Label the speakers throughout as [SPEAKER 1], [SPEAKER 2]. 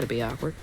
[SPEAKER 1] That'd be awkward.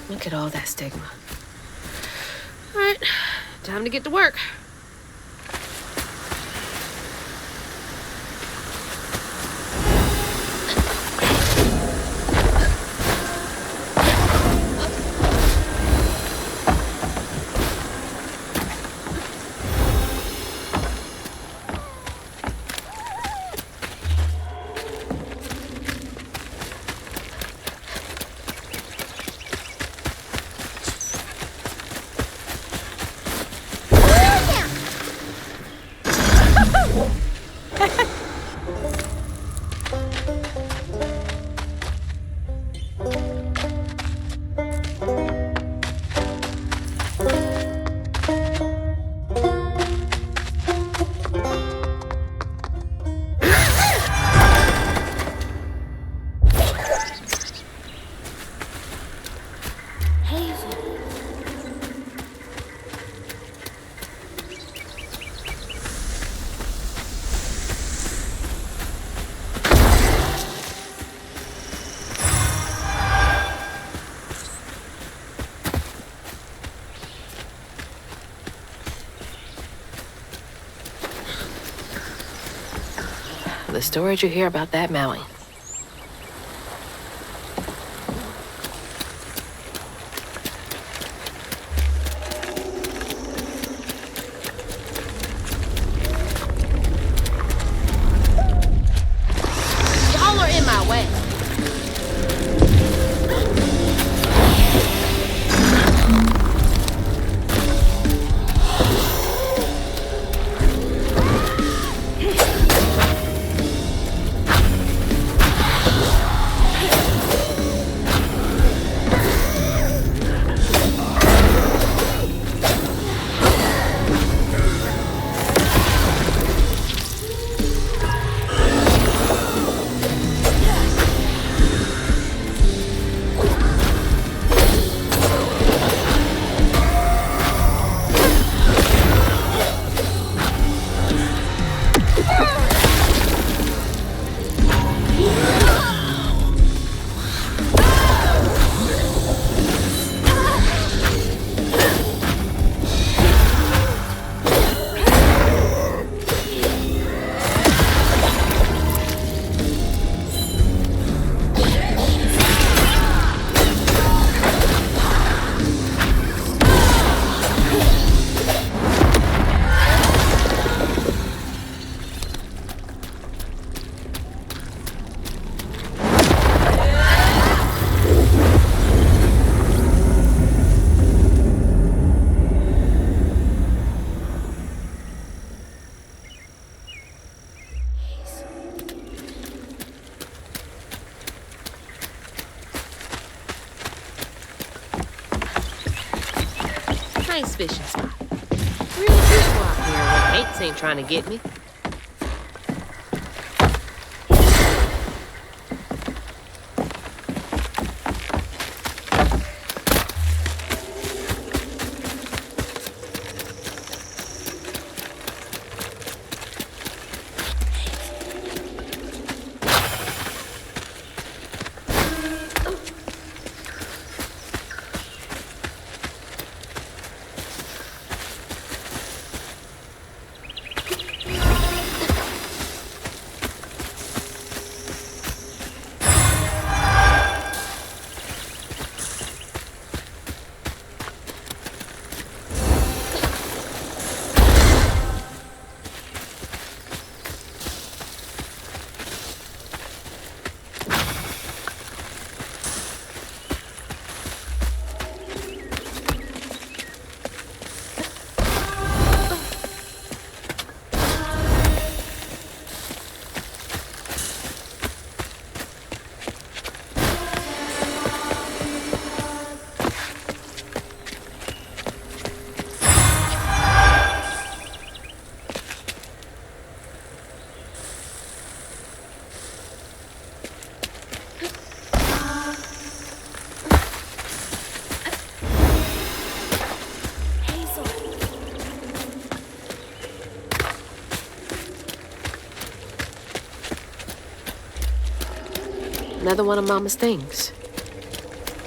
[SPEAKER 1] Look at all that stigma. All right, time to get to work. The stories you hear about that Maui.
[SPEAKER 2] Y'all are in my way.
[SPEAKER 1] Nice fishing spot. Real people out here when mates ain't trying to get me. Another one of Mama's things.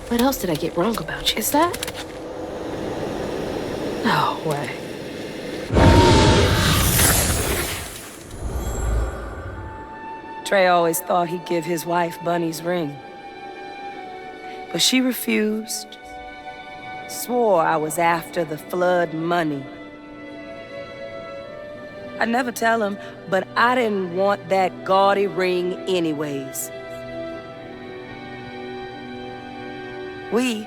[SPEAKER 1] What else did I get wrong about you? Is that? No way.
[SPEAKER 3] Trey always thought he'd give his wife Bunny's ring. But she refused. Swore I was after the flood money. I'd never tell him, but I didn't want that gaudy ring anyways. We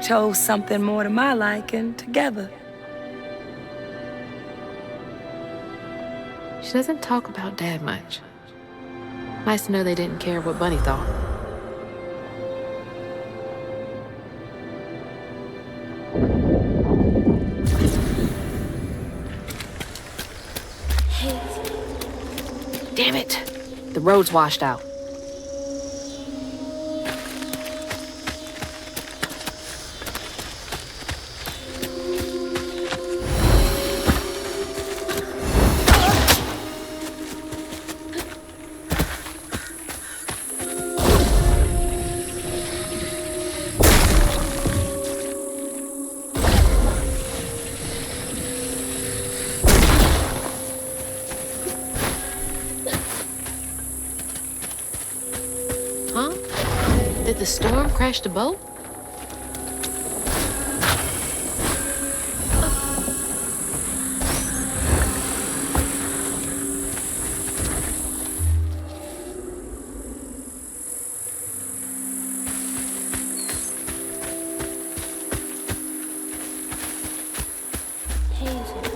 [SPEAKER 3] chose something more to my liking together.
[SPEAKER 1] She doesn't talk about Dad much. Nice to know they didn't care what Bunny thought. Damn it! The road's washed out. Huh? Did the storm crash the boat?
[SPEAKER 2] Hazel.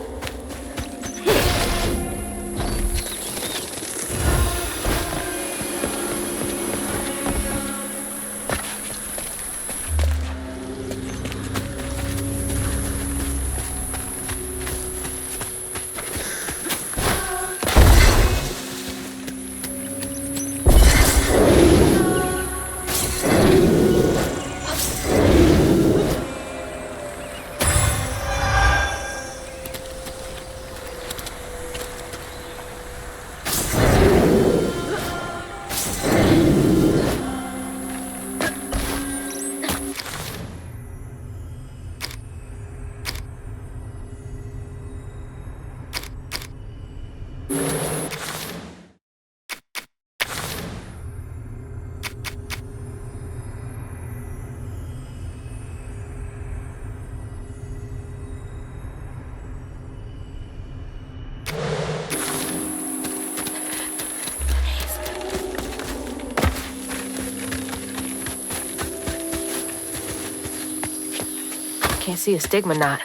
[SPEAKER 1] Can't see a stigma knot.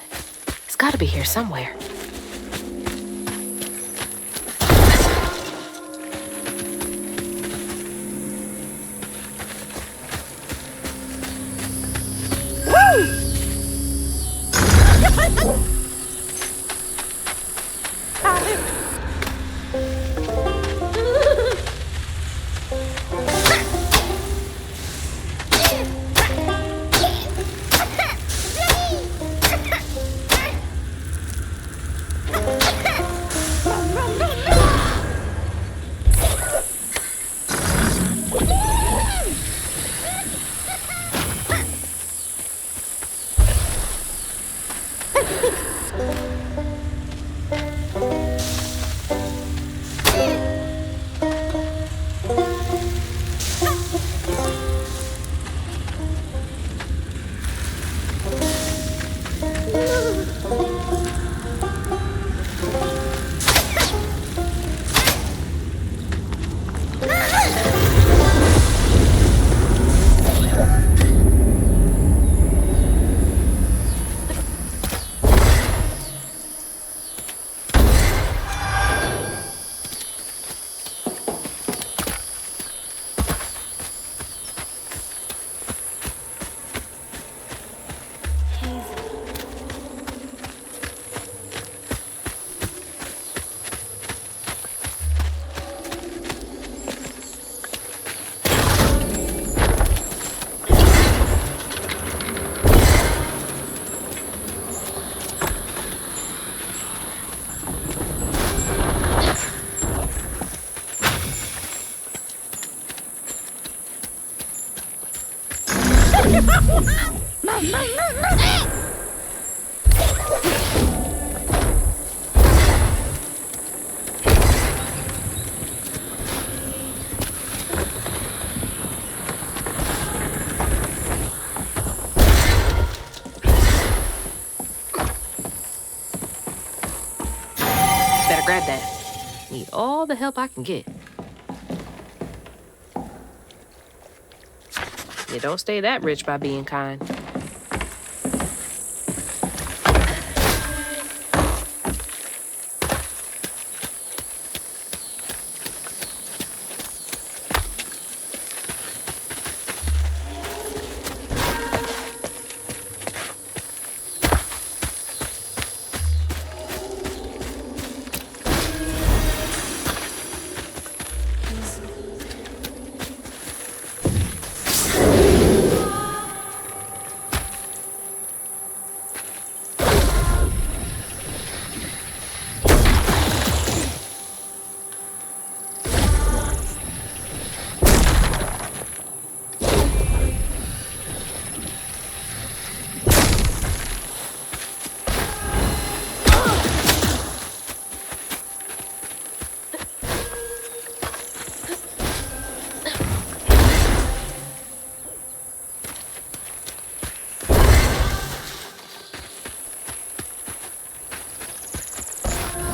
[SPEAKER 1] It's gotta be here somewhere. Better grab that. Need all the help I can get. You don't stay that rich by being kind.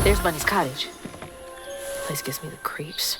[SPEAKER 1] There's Bunny's cottage. Place gives me the creeps.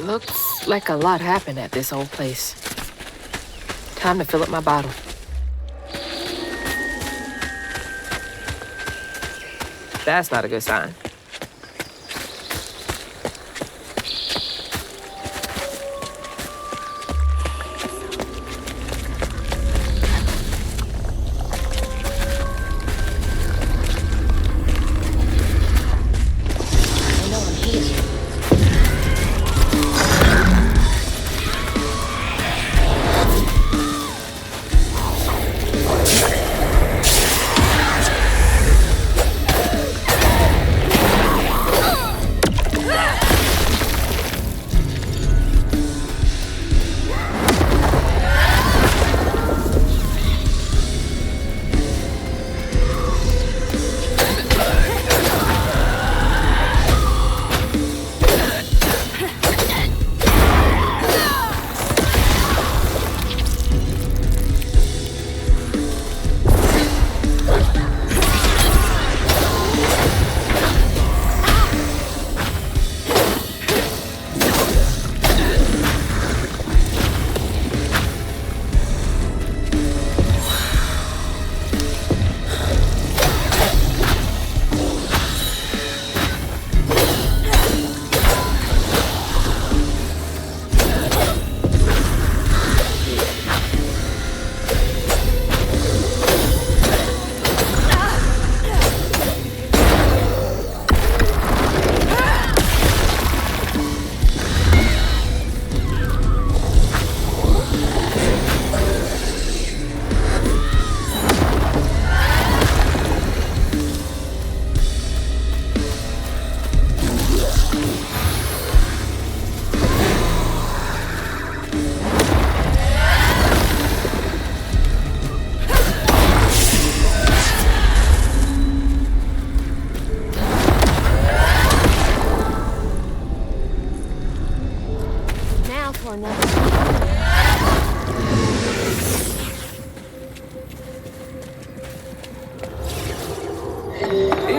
[SPEAKER 1] Looks like a lot happened at this old place. Time to fill up my bottle. That's not a good sign.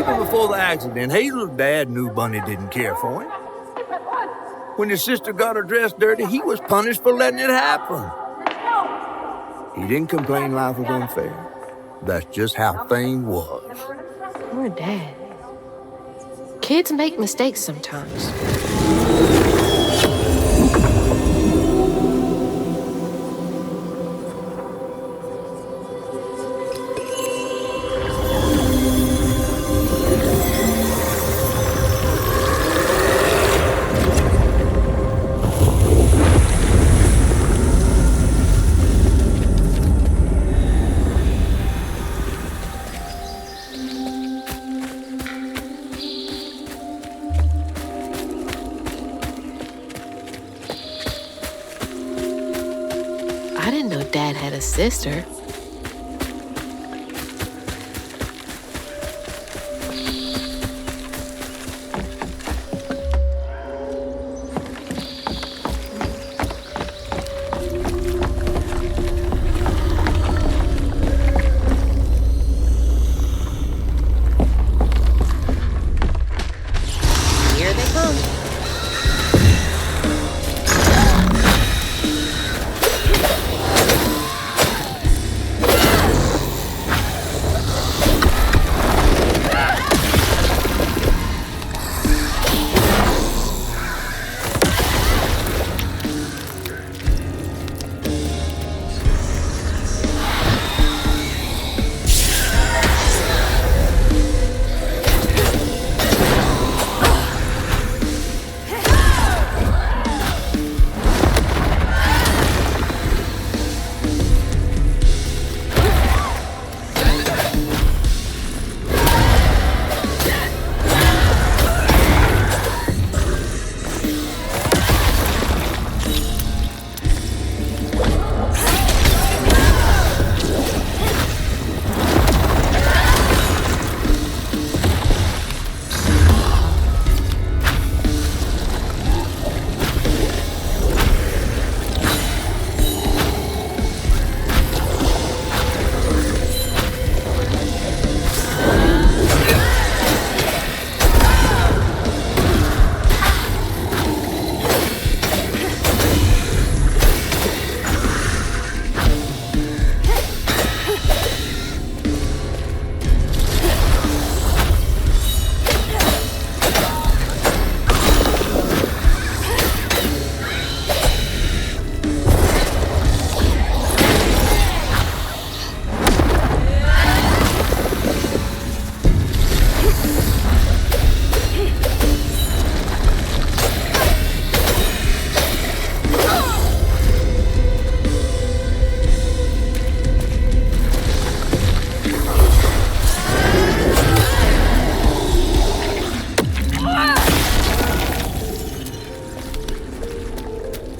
[SPEAKER 4] Even before the accident, Hazel's dad knew Bunny didn't care for him. When his sister got her dress dirty, he was punished for letting it happen. He didn't complain life was unfair. That's just how things was.
[SPEAKER 1] Poor Dad. Kids make mistakes sometimes. I didn't know Dad had a sister.
[SPEAKER 2] Here they come.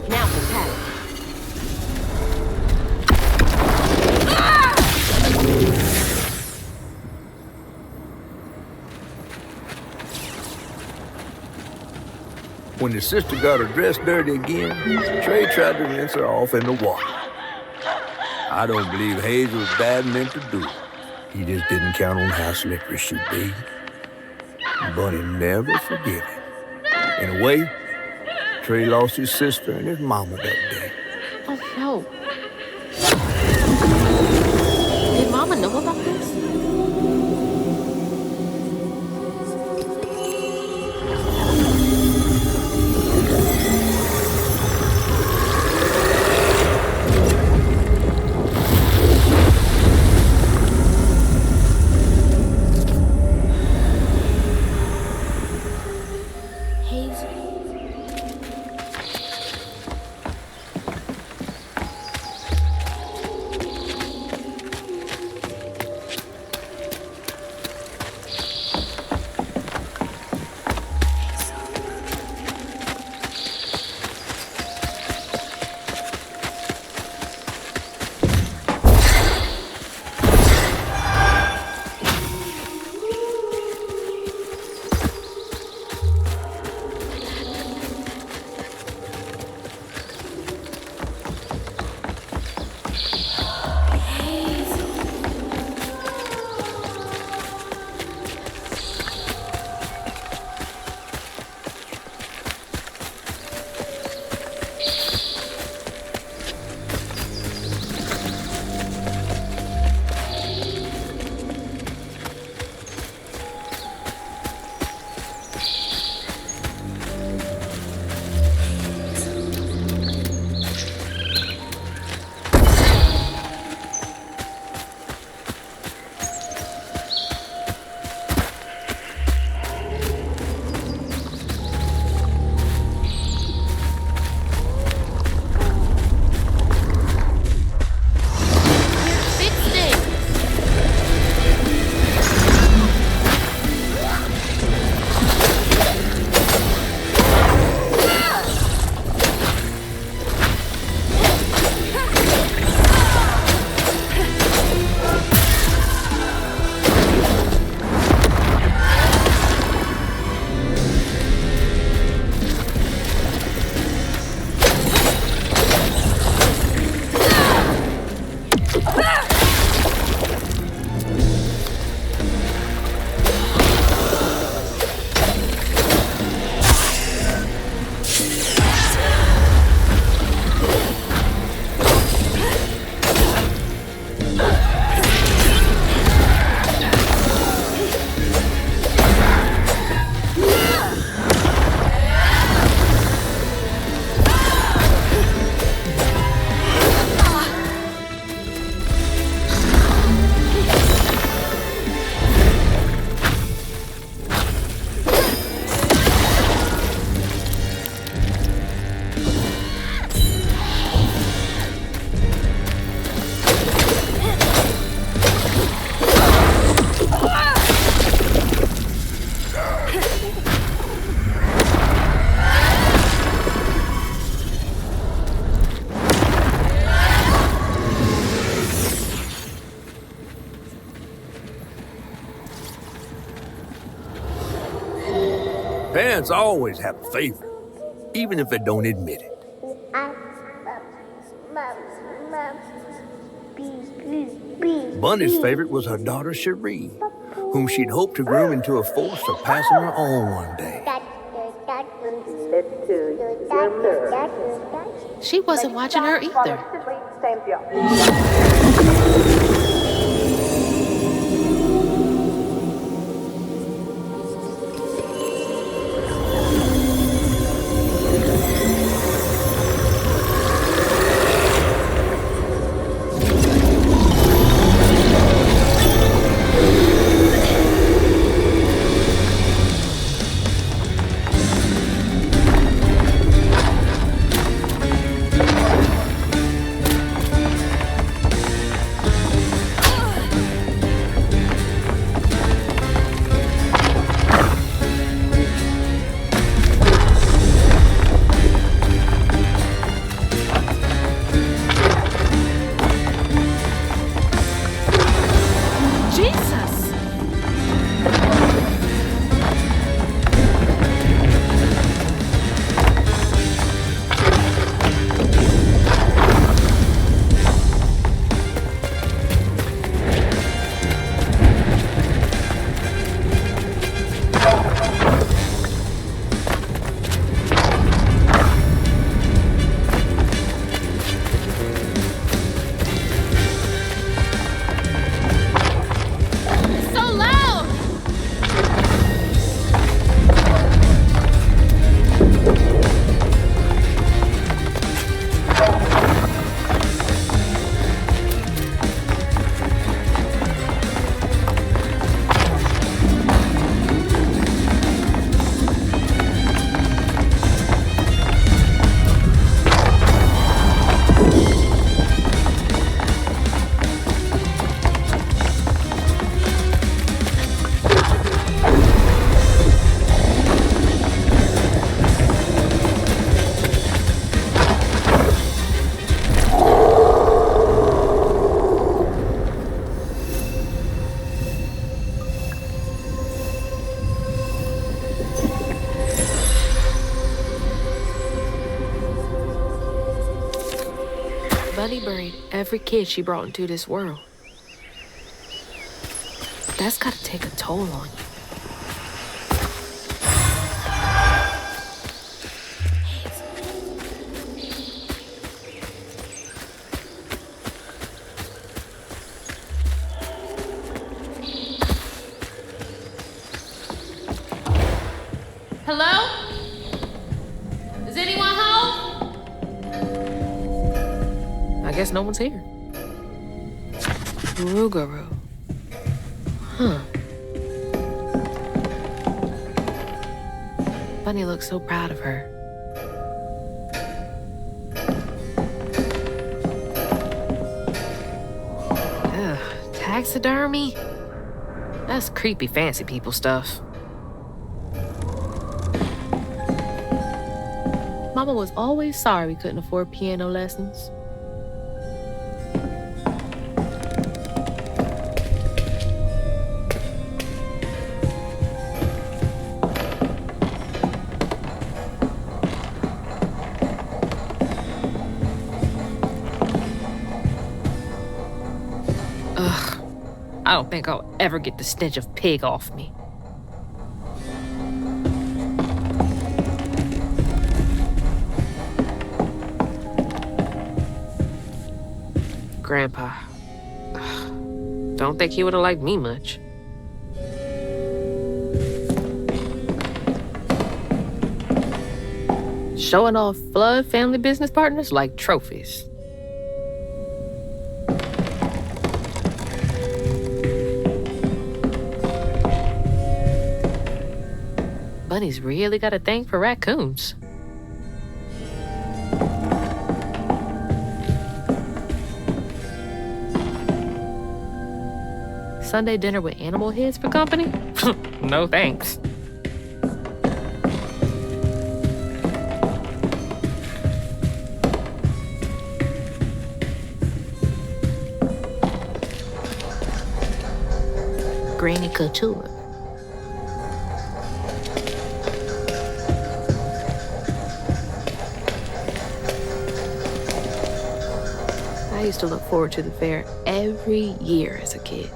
[SPEAKER 2] Now for Pat.
[SPEAKER 4] When his sister got her dress dirty again, Trey tried to rinse her off in the water. I don't believe Hazel's dad meant to do it. He just didn't count on how slippery she'd be. Bunny never forgave him. In a way, Trey lost his sister and his mama that day.
[SPEAKER 1] Oh no. Did Mama know about this?
[SPEAKER 4] Parents always have a favorite, even if they don't admit it. Bunny's favorite was her daughter Cherie, whom she'd hoped to groom into a force surpassing her own one day.
[SPEAKER 1] She wasn't watching her either. Bunny buried every kid she brought into this world. That's gotta take a toll on you. Hello? Is anyone home? I guess no one's here. Rougarou. Huh. Bunny looks so proud of her. Ugh, taxidermy? That's creepy fancy people stuff. Mama was always sorry we couldn't afford piano lessons. Ugh, I don't think I'll ever get the stench of pig off me. Grandpa. Ugh, don't think he would have liked me much. Showing off Flood family business partners like trophies. Bunny's really got a thing for raccoons. Sunday dinner with animal heads for company? No thanks. Granny Couture. I used to look forward to the fair every year as a kid.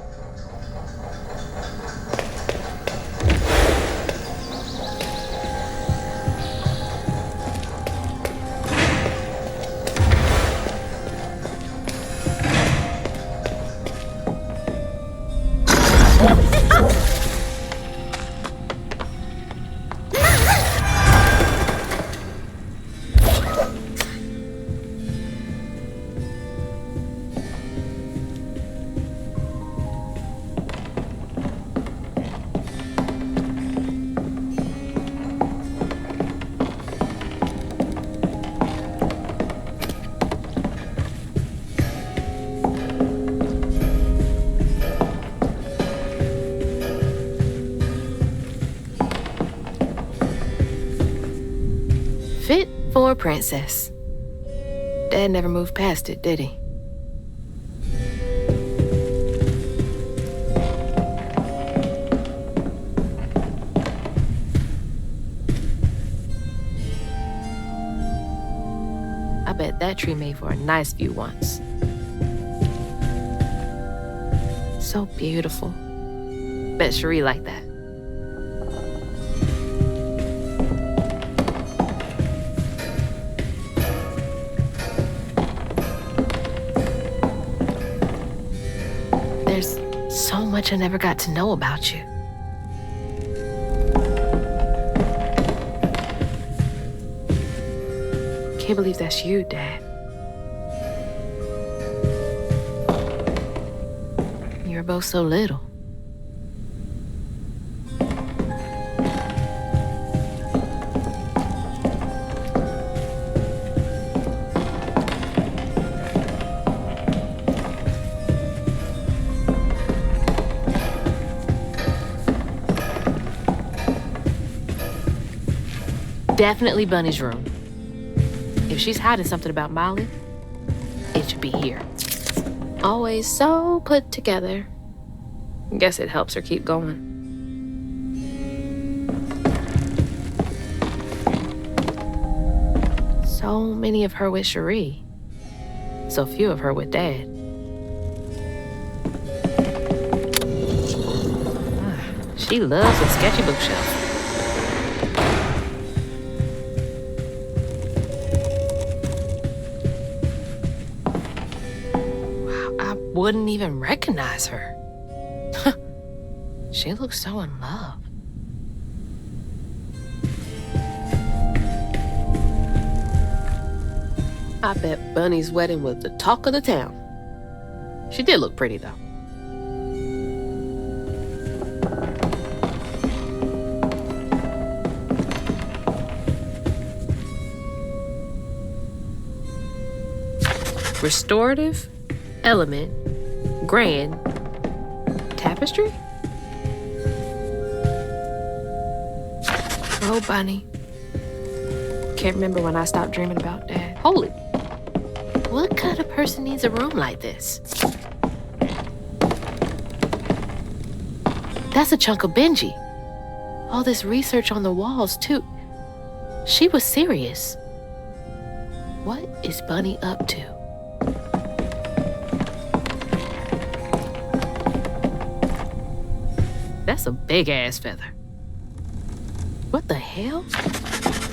[SPEAKER 1] Fit for a princess. Dad never moved past it, did he? I bet that tree made for a nice view once. So beautiful. Bet Cherie liked that. There's so much I never got to know about you. Can't believe that's you, Dad. You were both so little. Definitely Bunny's room. If she's hiding something about Molly, it should be here. Always so put together. Guess it helps her keep going. So many of her with Cherie. So few of her with Dad. She loves a sketchy bookshelf. Wouldn't even recognize her. She looks so in love. I bet Bunny's wedding was the talk of the town. She did look pretty, though. Restorative, element, grand, tapestry? Oh, Bunny. Can't remember when I stopped dreaming about Dad. Holy. What kind of person needs a room like this? That's a chunk of Benji. All this research on the walls, too. She was serious. What is Bunny up to? That's a big-ass feather. What the hell?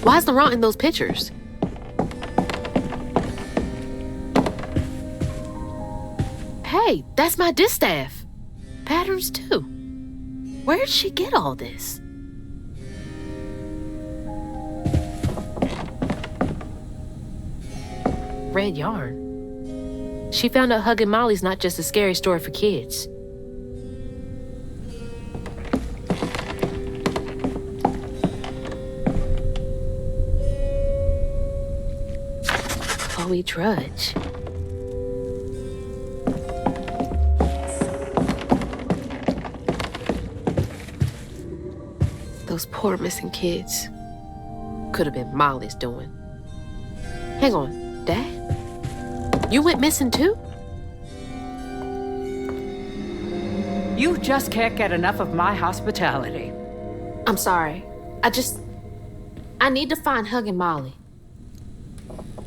[SPEAKER 1] Why's Laurent in those pictures? Hey, that's my distaff. Patterns, too. Where'd she get all this? Red yarn. She found out Huggin' Molly's not just a scary story for kids. Chloe Drudge. Those poor missing kids. Could have been Molly's doing. Hang on, Dad? You went missing too?
[SPEAKER 5] You just can't get enough of my hospitality.
[SPEAKER 1] I'm sorry. I need to find Huggin' Molly.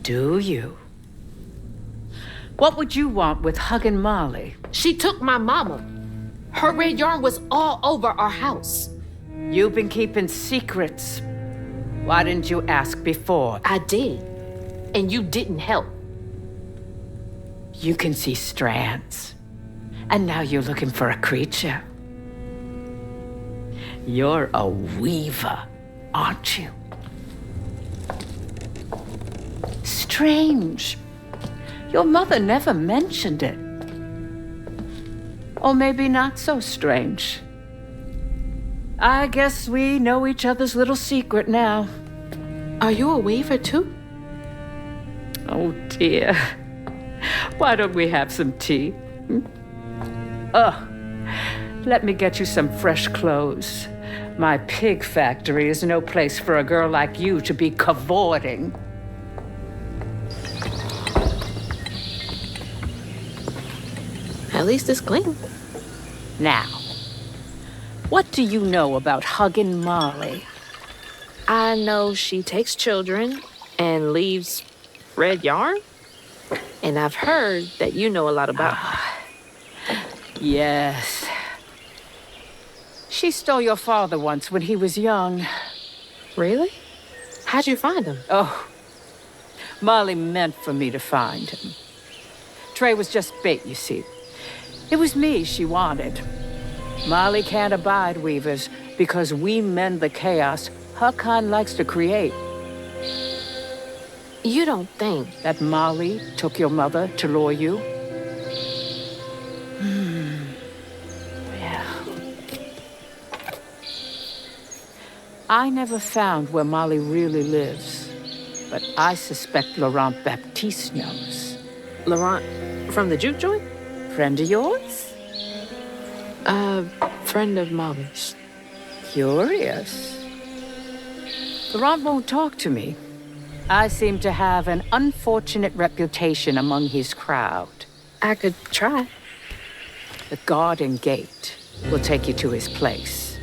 [SPEAKER 5] Do you? What would you want with Huggin' Molly?
[SPEAKER 1] She took my mama. Her red yarn was all over our house.
[SPEAKER 5] You've been keeping secrets. Why didn't you ask before?
[SPEAKER 1] I did. And you didn't help.
[SPEAKER 5] You can see strands. And now you're looking for a creature. You're a weaver, aren't you? Strange. Your mother never mentioned it. Or maybe not so strange. I guess we know each other's little secret now.
[SPEAKER 1] Are you a weaver too?
[SPEAKER 5] Oh dear. Why don't we have some tea? Let me get you some fresh clothes. My pig factory is no place for a girl like you to be cavorting.
[SPEAKER 1] At least it's clean.
[SPEAKER 5] Now, what do you know about Huggin' Molly?
[SPEAKER 1] I know she takes children and leaves red yarn. And I've heard that you know a lot about her.
[SPEAKER 5] Yes. She stole your father once when he was young.
[SPEAKER 1] Really? How'd you find him?
[SPEAKER 5] Oh, Molly meant for me to find him. Trey was just bait, you see. It was me she wanted. Molly can't abide weavers because we mend the chaos her kind likes to create.
[SPEAKER 1] You don't think
[SPEAKER 5] That Molly took your mother to lure you? Yeah. I never found where Molly really lives, but I suspect Laurent Baptiste knows.
[SPEAKER 1] Laurent from the juke joint?
[SPEAKER 5] Friend of yours?
[SPEAKER 1] Friend of Mommy's.
[SPEAKER 5] Curious. Laurent won't talk to me. I seem to have an unfortunate reputation among his crowd.
[SPEAKER 1] I could try.
[SPEAKER 5] The garden gate will take you to his place.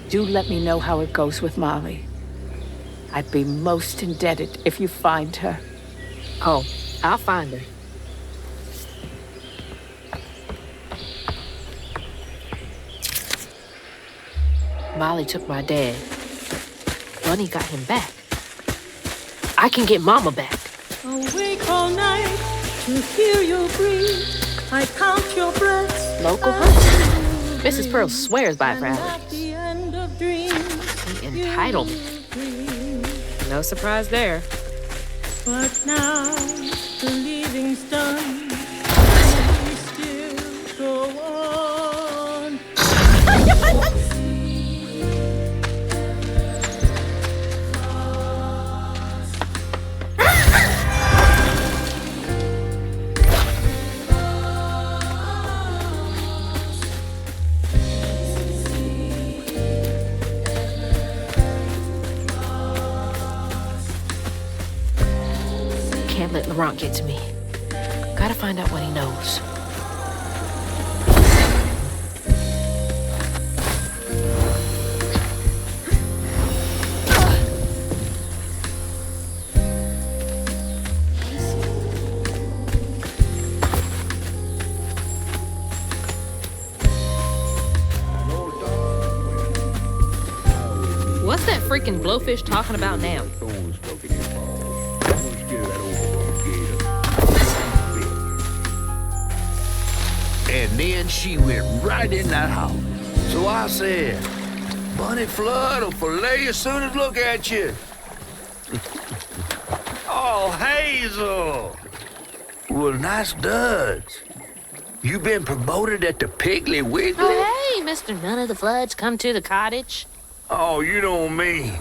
[SPEAKER 5] Do let me know how it goes with Molly. I'd be most indebted if you find her.
[SPEAKER 1] Oh, I'll find her. Molly took my dad. Bunny got him back. I can get Mama back.
[SPEAKER 2] Awake all night to hear you breathe. I count your breaths.
[SPEAKER 1] Local hunter. Mrs. Pearl swears by it for
[SPEAKER 2] At
[SPEAKER 1] allergies.
[SPEAKER 2] the end of dreams,
[SPEAKER 1] The entitlement. No surprise there.
[SPEAKER 2] But now the leaving's done, we still go on.
[SPEAKER 1] Can't let Laurent get to me. Gotta find out what he knows. What's that freaking blowfish talking about now?
[SPEAKER 4] And then she went right in that house. So I said, Bunny Flood will fillet you as soon as look at you. Oh, Hazel. Well, nice duds. You been promoted at the Piggly Wiggly?
[SPEAKER 1] Oh, hey, Mr. None of the Floods, come to the cottage.
[SPEAKER 4] Oh, you don't mean.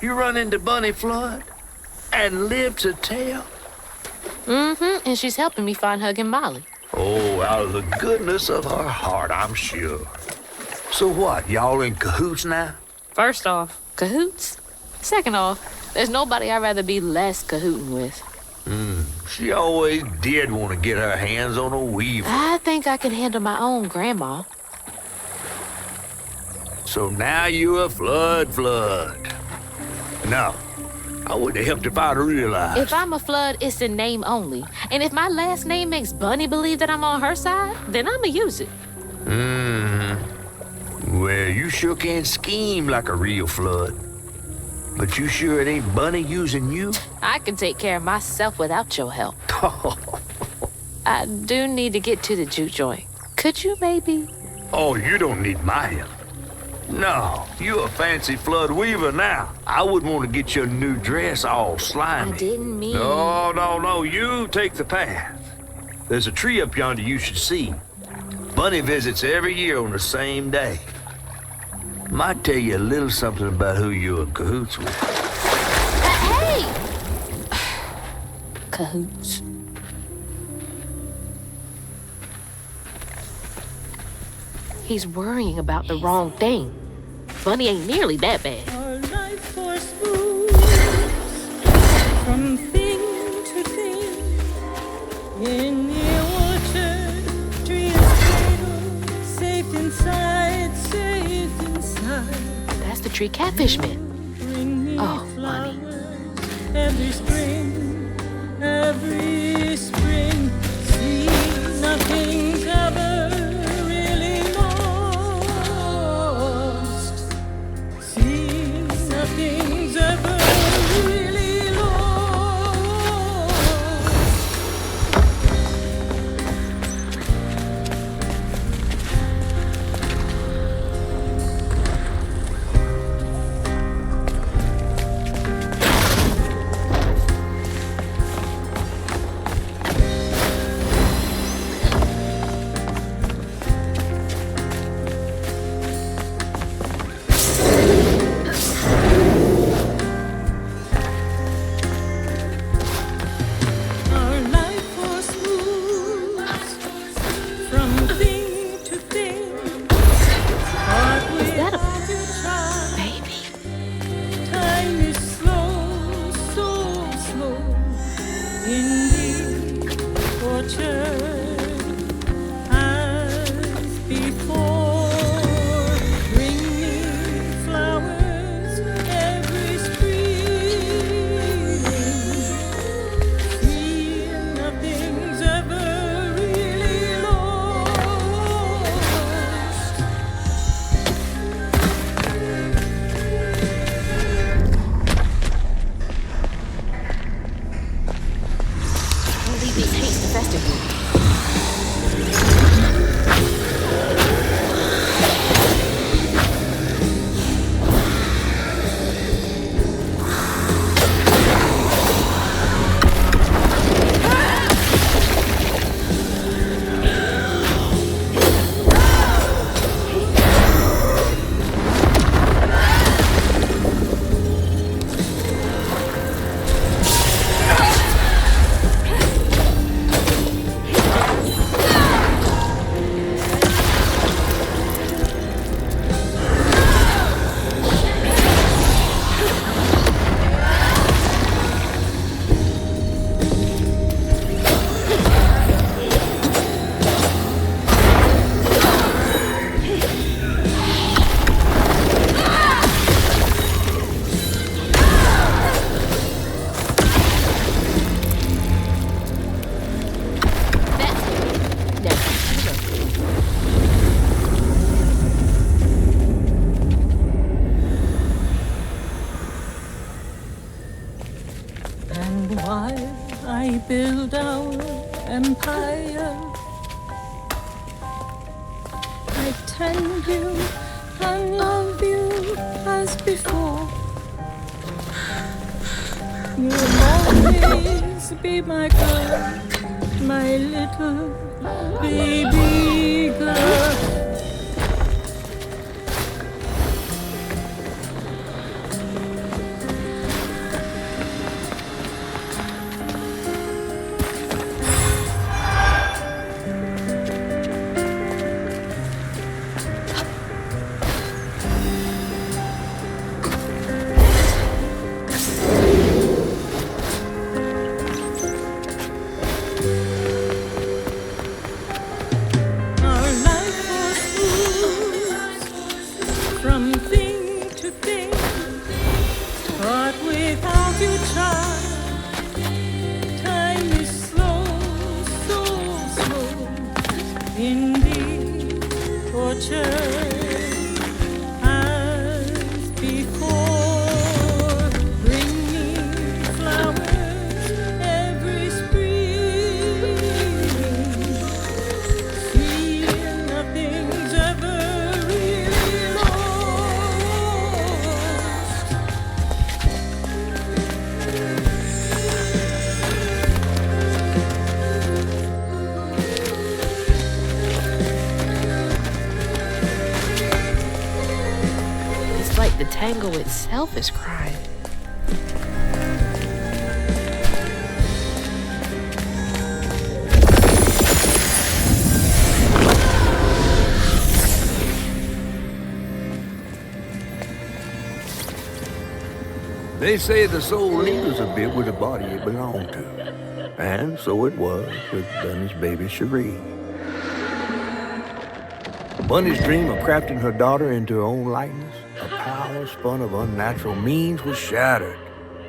[SPEAKER 4] You run into Bunny Flood and live to tell?
[SPEAKER 1] Mm-hmm, and she's helping me find Huggin' Molly.
[SPEAKER 4] Oh, out of the goodness of her heart, I'm sure. So what, y'all in cahoots now?
[SPEAKER 1] First off, cahoots. Second off, there's nobody I'd rather be less cahooting with.
[SPEAKER 4] She always did want to get her hands on a weaver.
[SPEAKER 1] I think I can handle my own grandma.
[SPEAKER 4] So now you're a flood. No, I would have helped if I'd realized.
[SPEAKER 1] If I'm a Flood, it's in name only. And if my last name makes Bunny believe that I'm on her side, then I'ma use it.
[SPEAKER 4] Well, you sure can scheme like a real Flood. But you sure it ain't Bunny using you?
[SPEAKER 1] I can take care of myself without your help. I do need to get to the juke joint. Could you maybe?
[SPEAKER 4] Oh, you don't need my help. No, you a fancy Flood weaver now. I wouldn't want to get your new dress all slimy.
[SPEAKER 1] I didn't mean...
[SPEAKER 4] No, you take the path. There's a tree up yonder you should see. Bunny visits every year on the same day. Might tell you a little something about who you're in cahoots with.
[SPEAKER 1] Hey! Cahoots. He's worrying about the wrong thing. Bunny ain't nearly that bad.
[SPEAKER 2] Our life force moves from thing to thing. In the orchard, tree is cradled, safe inside, safe inside.
[SPEAKER 1] That's the tree catfish meant.
[SPEAKER 2] Bring me
[SPEAKER 1] Oh, Bunny.
[SPEAKER 2] flowers every spring. See, nothing's ever really lost. See, nothing's ever really lost. build our empire. I tend you and love you as before. You'll always be my girl, my little baby girl.
[SPEAKER 1] The tango itself is crying.
[SPEAKER 4] They say the soul lingers a bit with the body it belonged to. And so it was with Bunny's baby Cherie. Bunny's dream of crafting her daughter into her own likeness, a power spun of unnatural means, was shattered.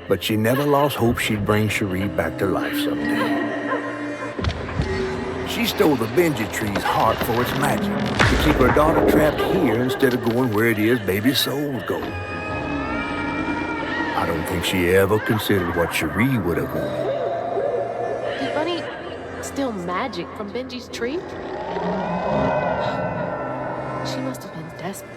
[SPEAKER 4] But she never lost hope she'd bring Cherie back to life someday. She stole the Benji tree's heart for its magic, to keep her daughter trapped here instead of going where it is baby souls go. I don't think she ever considered what Cherie would have wanted.
[SPEAKER 1] Did Bunny steal magic from Benji's tree? She must have been desperate.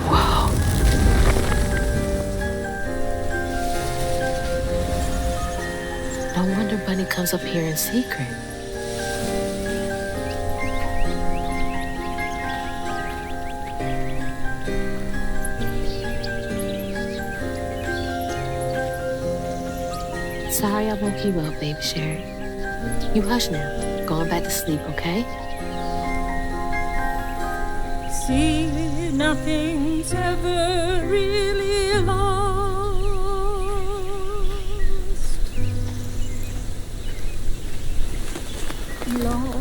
[SPEAKER 1] Whoa. No wonder Bunny comes up here in secret. Sorry I woke you up, baby Sherry. You hush now. Going back to sleep, okay?
[SPEAKER 2] See, nothing's ever really lost. Lost.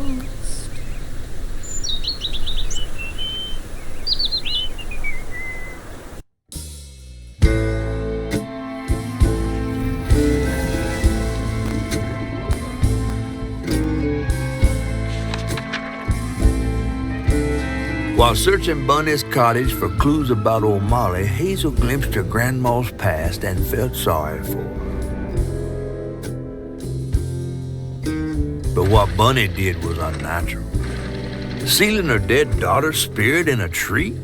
[SPEAKER 4] While searching Bunny's cottage for clues about old Molly, Hazel glimpsed her grandma's past and felt sorry for her. But what Bunny did was unnatural. Sealing her dead daughter's spirit in a tree?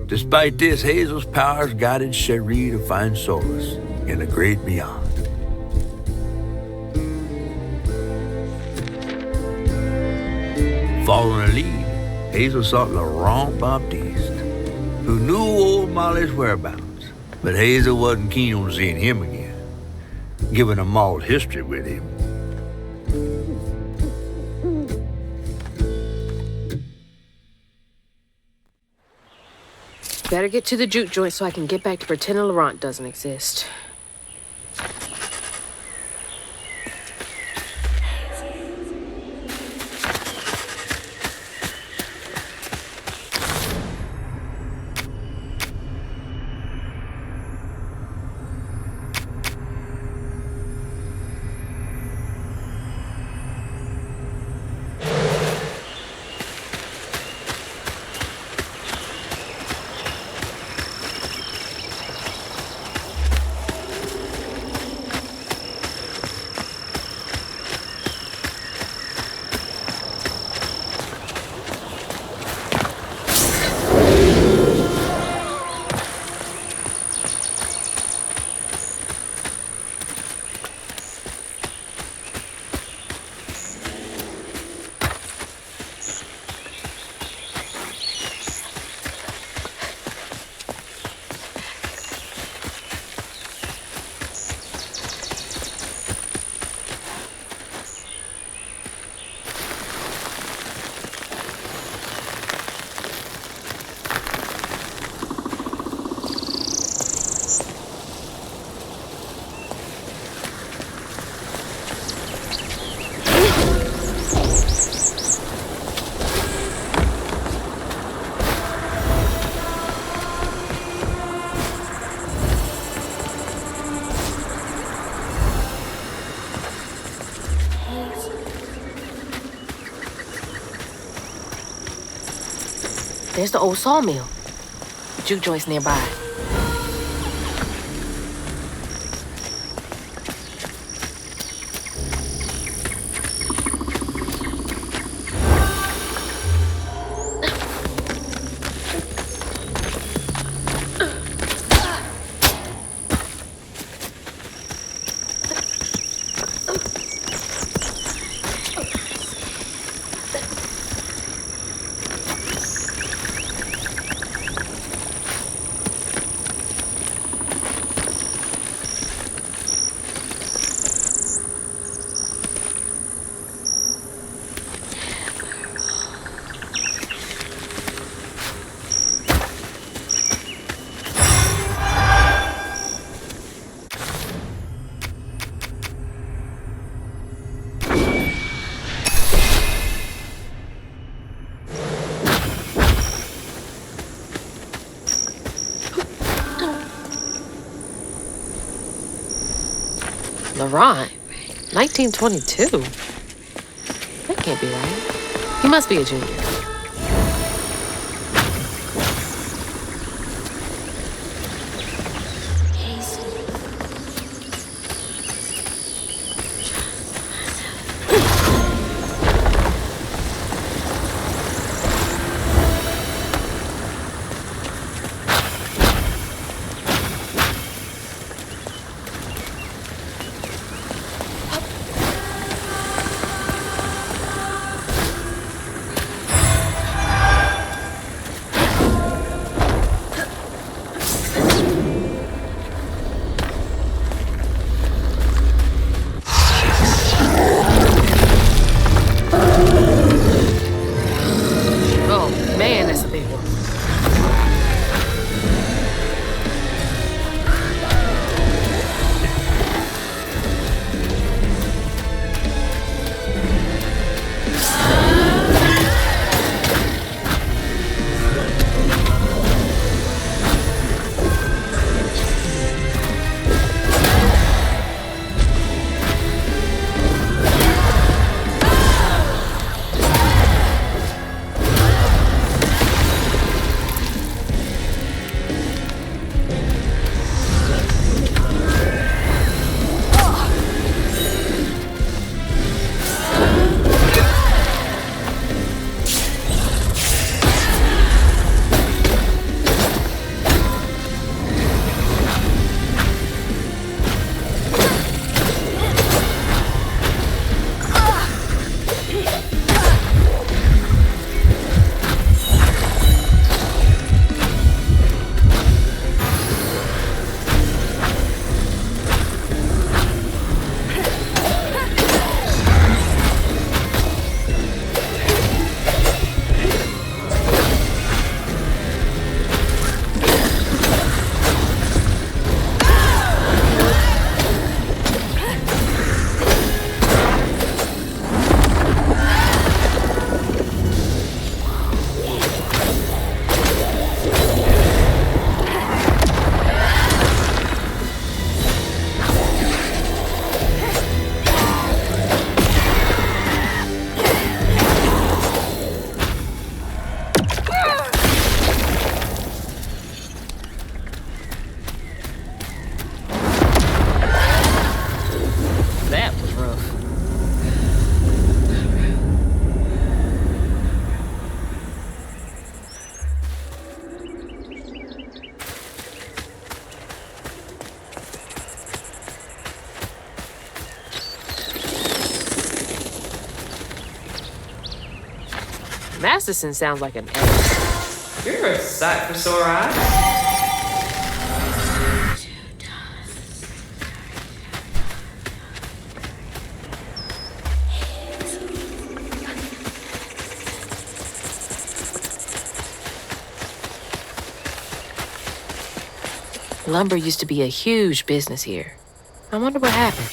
[SPEAKER 4] Despite this, Hazel's powers guided Cherie to find solace in the great beyond. Following her lead, Hazel sought Laurent Baptiste, who knew old Molly's whereabouts, but Hazel wasn't keen on seeing him again, given a mauled history with him.
[SPEAKER 1] Better get to the juke joint so I can get back to pretending Laurent doesn't exist. There's the old sawmill. The juke joint's nearby. Laurent? 1922? That can't be right. He must be a junior.
[SPEAKER 6] Hazel.
[SPEAKER 1] Oh, man, that's a big one. That was rough. Masterson sounds like an elf.
[SPEAKER 7] You're a sight for sore eyes.
[SPEAKER 1] Lumber used to be a huge business here. I wonder what happened.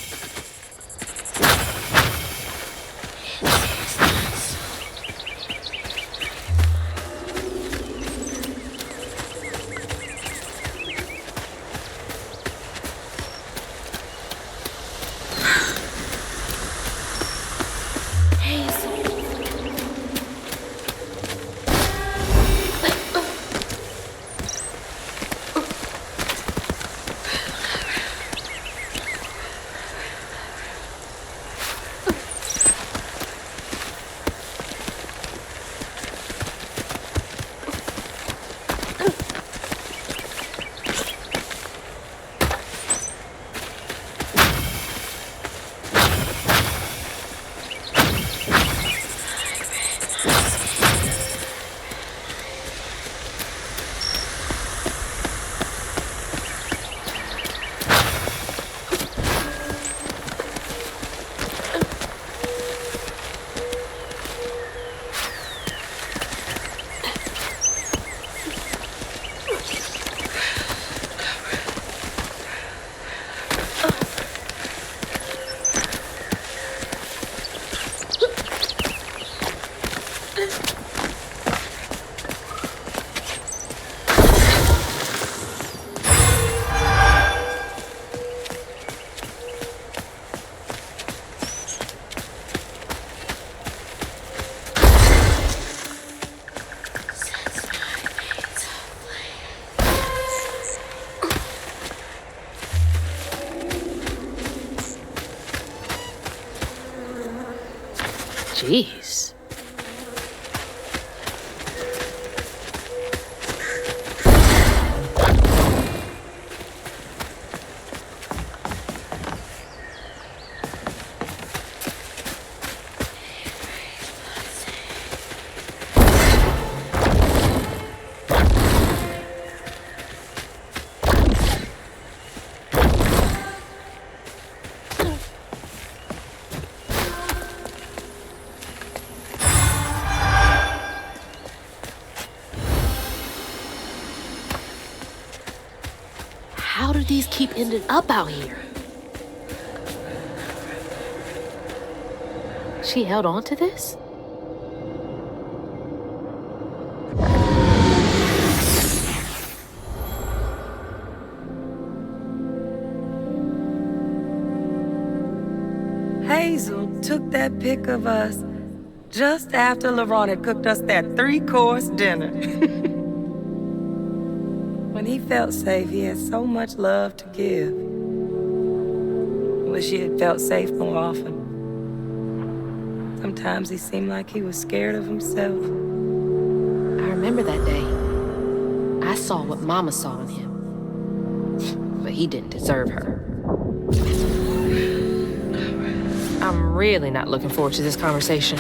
[SPEAKER 6] Hazel.
[SPEAKER 1] Jeez. How do these keep ending up out here? She held on to this?
[SPEAKER 3] Hazel took that pic of us just after LaRon had cooked us that 3-course dinner. When he felt safe, he had so much love to give. Wish he had felt safe more often. Sometimes he seemed like he was scared of himself.
[SPEAKER 1] I remember that day. I saw what Mama saw in him. But he didn't deserve her. I'm really not looking forward to this conversation.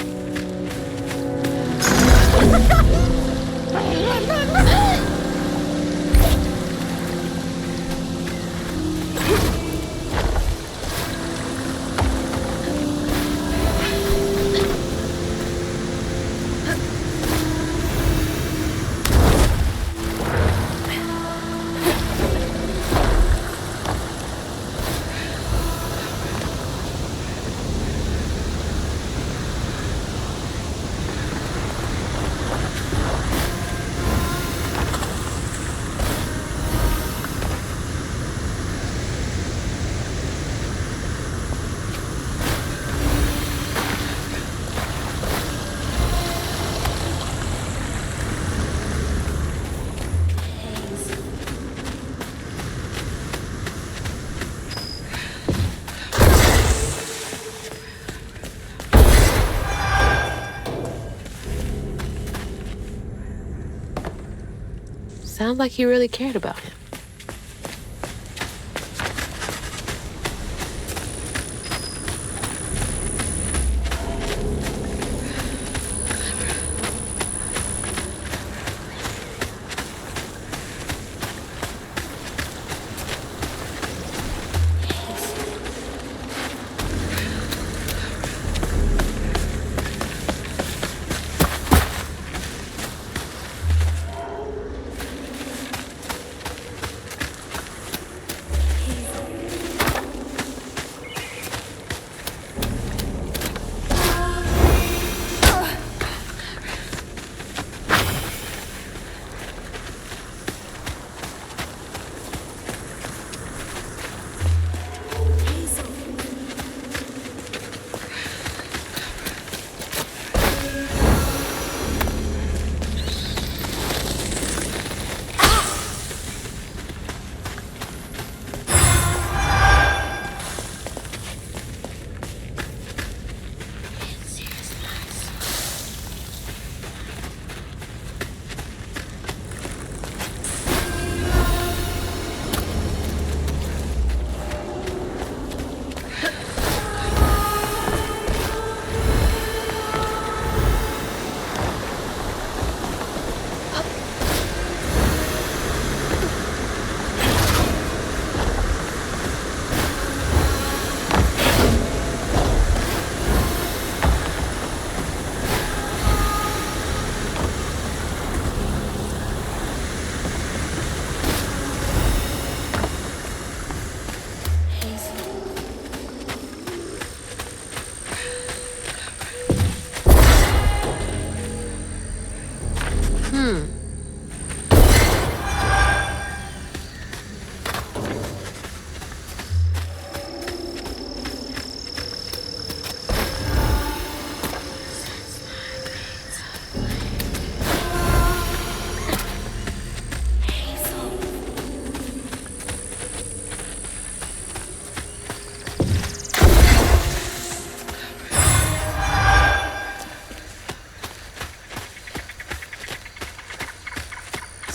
[SPEAKER 1] Sounds like he really cared about him.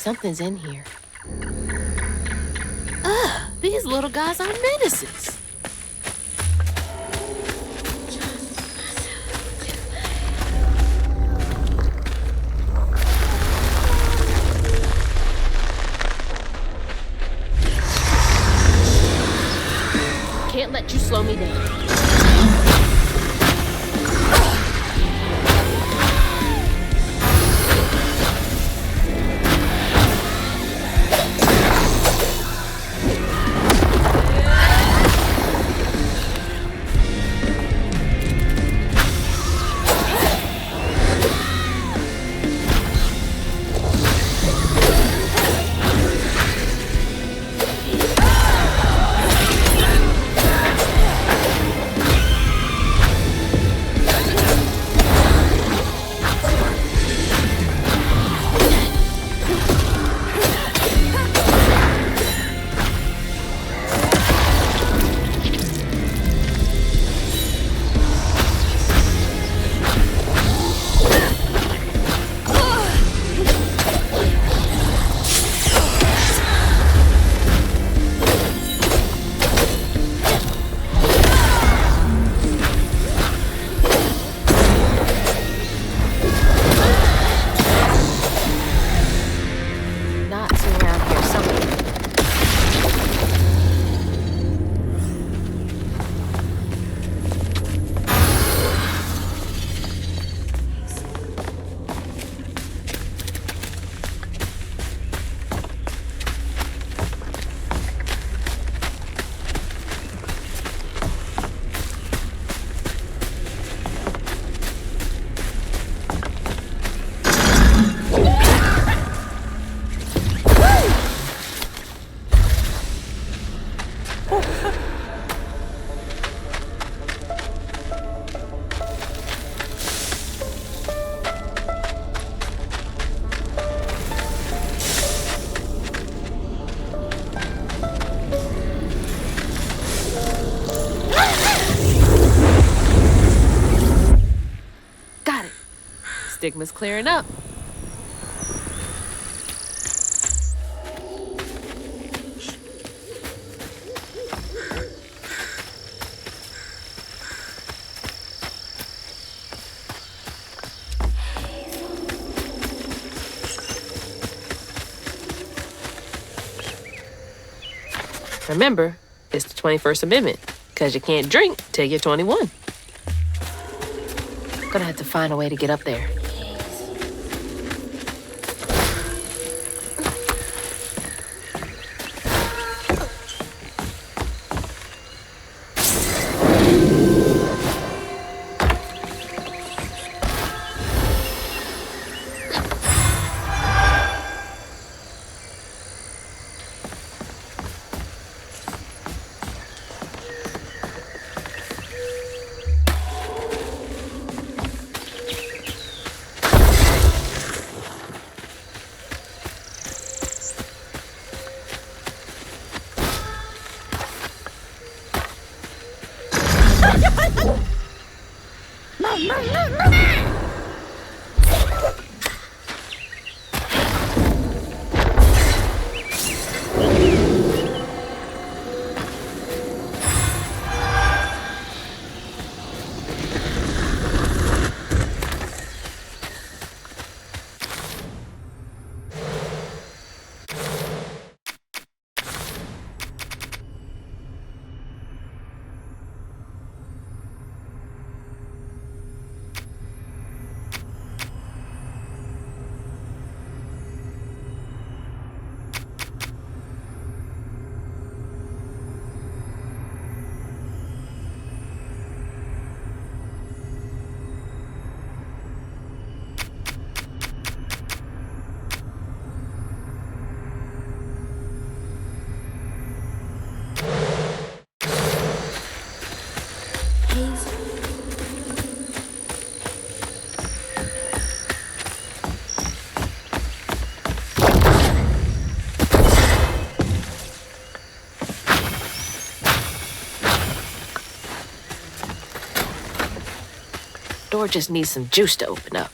[SPEAKER 1] Something's in here. Ugh, these little guys are menaces. Can't let you slow me down. Stigma's clearing up. Remember, it's the 21st Amendment, because you can't drink till you're 21. Gonna have to find a way to get up there. Door just needs some juice to open up.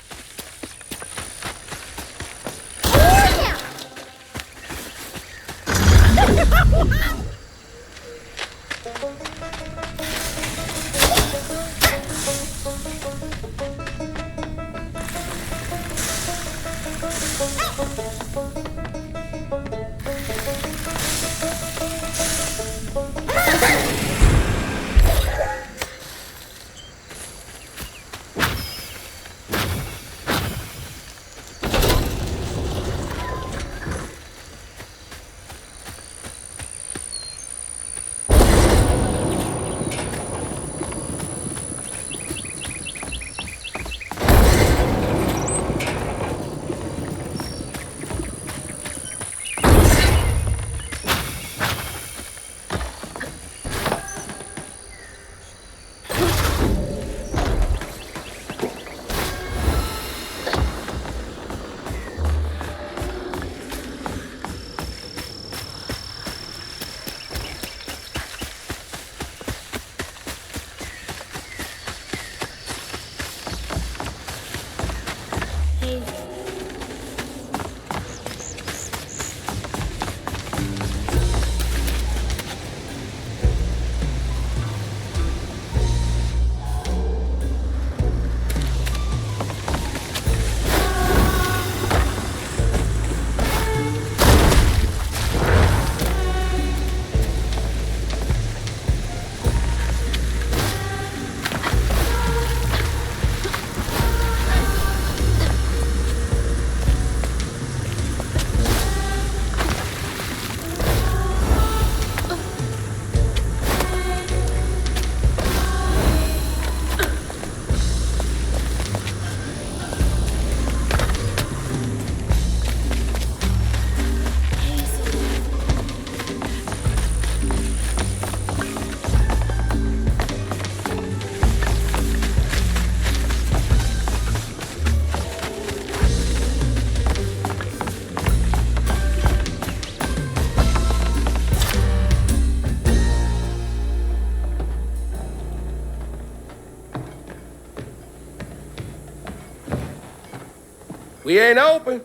[SPEAKER 6] We ain't open.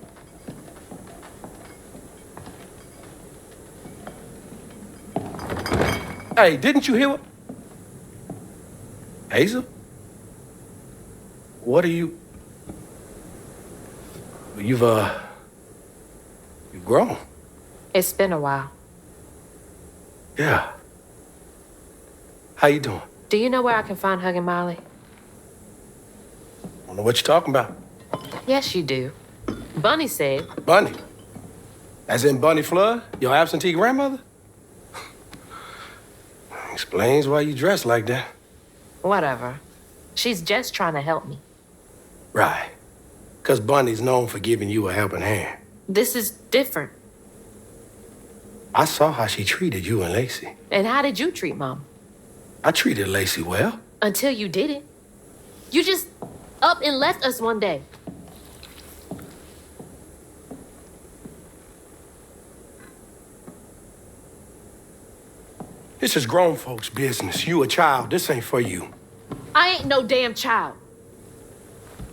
[SPEAKER 6] Hey, didn't you hear what? Hazel? What are you? You've grown.
[SPEAKER 1] It's been a while.
[SPEAKER 6] Yeah. How you doing?
[SPEAKER 1] Do you know where I can find Hug and Molly?
[SPEAKER 6] Don't know what you're talking about.
[SPEAKER 1] Yes, you do. Bunny said.
[SPEAKER 6] Bunny? As in Bunny Flood? Your absentee grandmother? Explains why you dress like that.
[SPEAKER 1] Whatever. She's just trying to help me.
[SPEAKER 6] Right. 'Cause Bunny's known for giving you a helping hand.
[SPEAKER 1] This is different.
[SPEAKER 6] I saw how she treated you and Lacey.
[SPEAKER 1] And how did you treat Mom?
[SPEAKER 6] I treated Lacey well.
[SPEAKER 1] Until you didn't. You just up and left us one day.
[SPEAKER 6] This is grown folks' business. You a child. This ain't for you.
[SPEAKER 1] I ain't no damn child.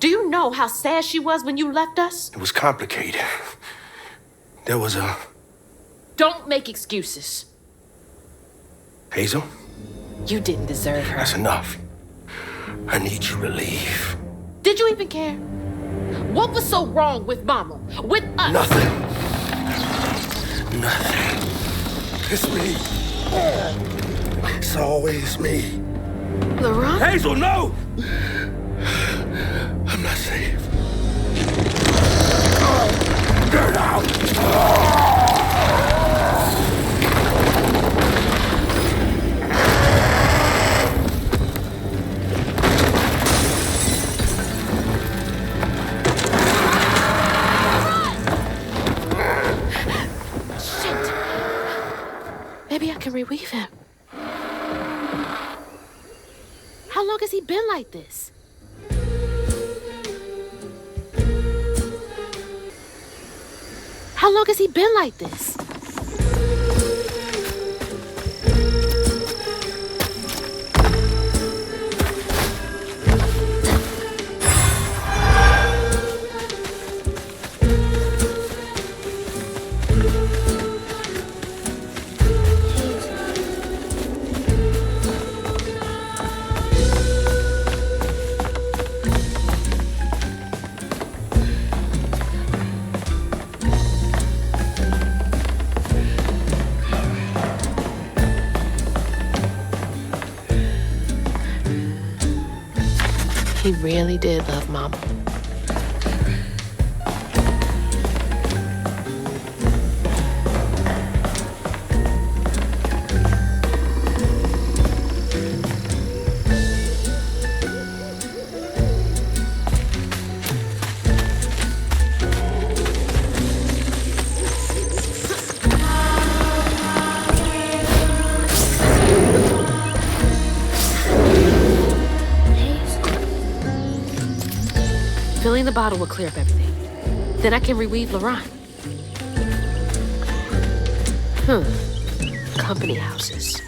[SPEAKER 1] Do you know how sad she was when you left us?
[SPEAKER 6] It was complicated. There was a...
[SPEAKER 1] Don't make excuses.
[SPEAKER 6] Hazel?
[SPEAKER 1] You didn't deserve her.
[SPEAKER 6] That's enough. I need you to leave.
[SPEAKER 1] Did you even care? What was so wrong with Mama? With us?
[SPEAKER 6] Nothing. Nothing. It's me. It's always me.
[SPEAKER 1] Laurent?
[SPEAKER 6] Hazel, no! I'm not safe. Get out!
[SPEAKER 1] Maybe I can reweave him. How long has he been like this? How long has he been like this? He really did love Mama. Filling the bottle will clear up everything. Then I can reweave Laurent. Company houses.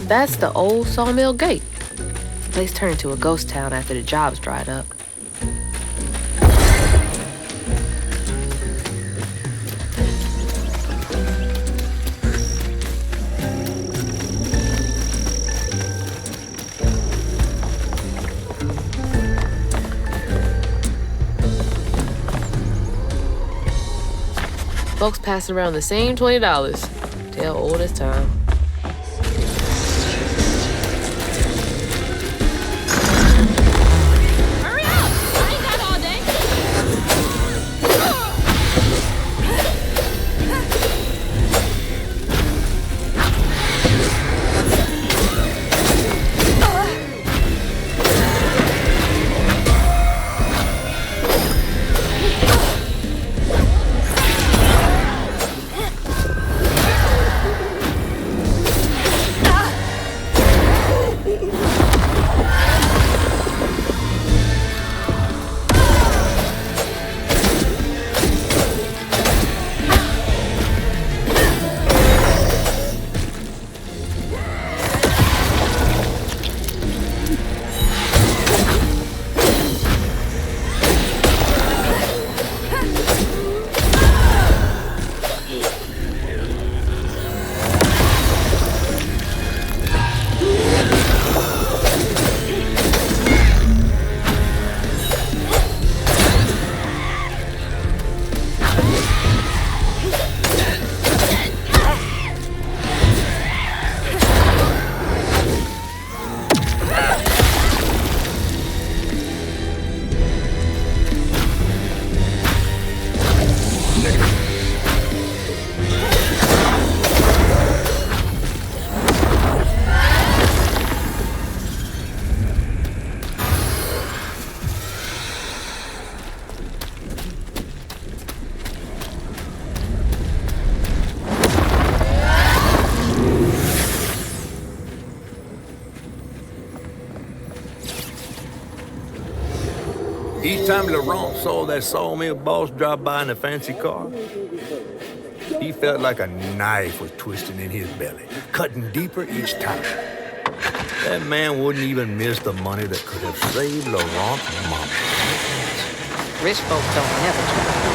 [SPEAKER 1] That's the old Sawmill Gate. The place turned into a ghost town after the jobs dried up. Folks passing around the same $20. Tale old as time.
[SPEAKER 4] Each time Laurent saw that sawmill boss drop by in a fancy car, he felt like a knife was twisting in his belly, cutting deeper each time. That man wouldn't even miss the money that could have saved Laurent's mama.
[SPEAKER 1] Rich folks don't never try.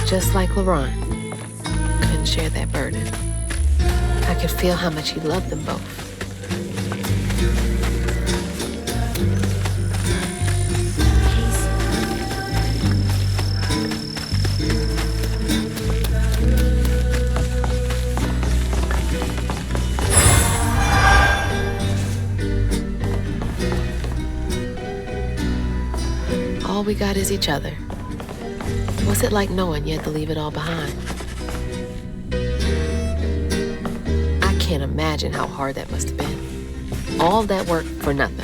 [SPEAKER 1] Just like Laurent, couldn't share that burden. I could feel how much he loved them both. All we got is each other. What's it like knowing you had to leave it all behind? I can't imagine how hard that must have been. All that work for nothing.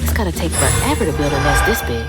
[SPEAKER 1] It's gotta take forever to build a nest this big.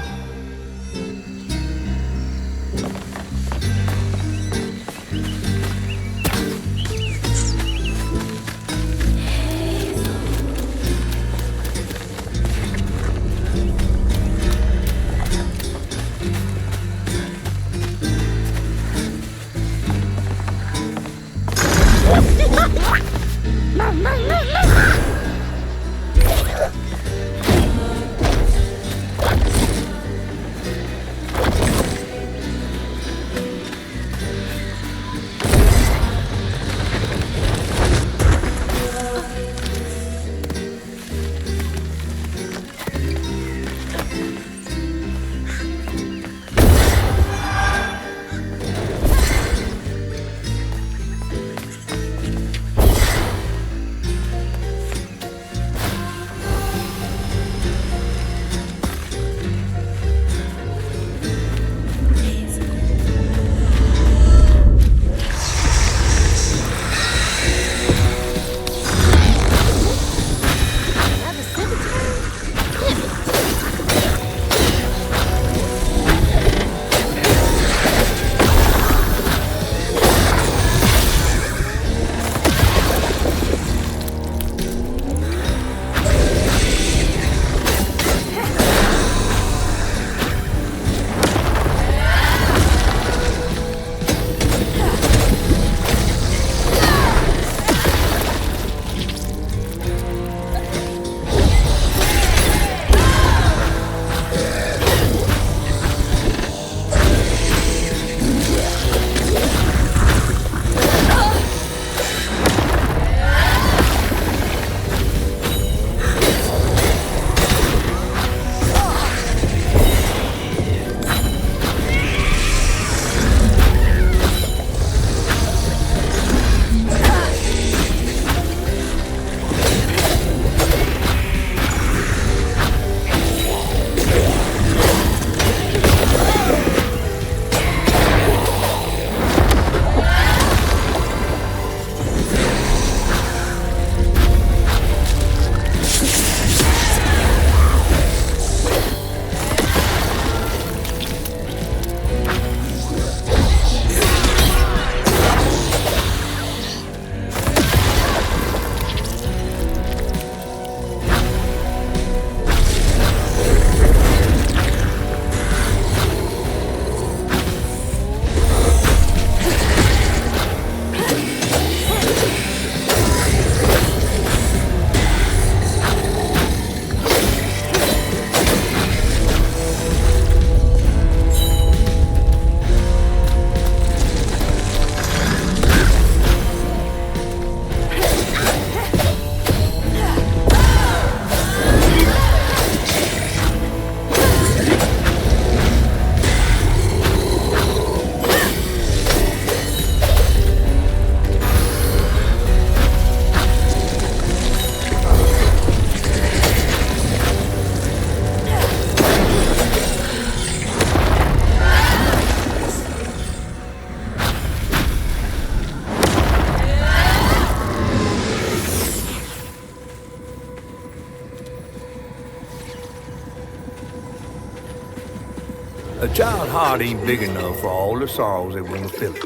[SPEAKER 4] child's heart ain't big enough for all the sorrows that wanna fill it.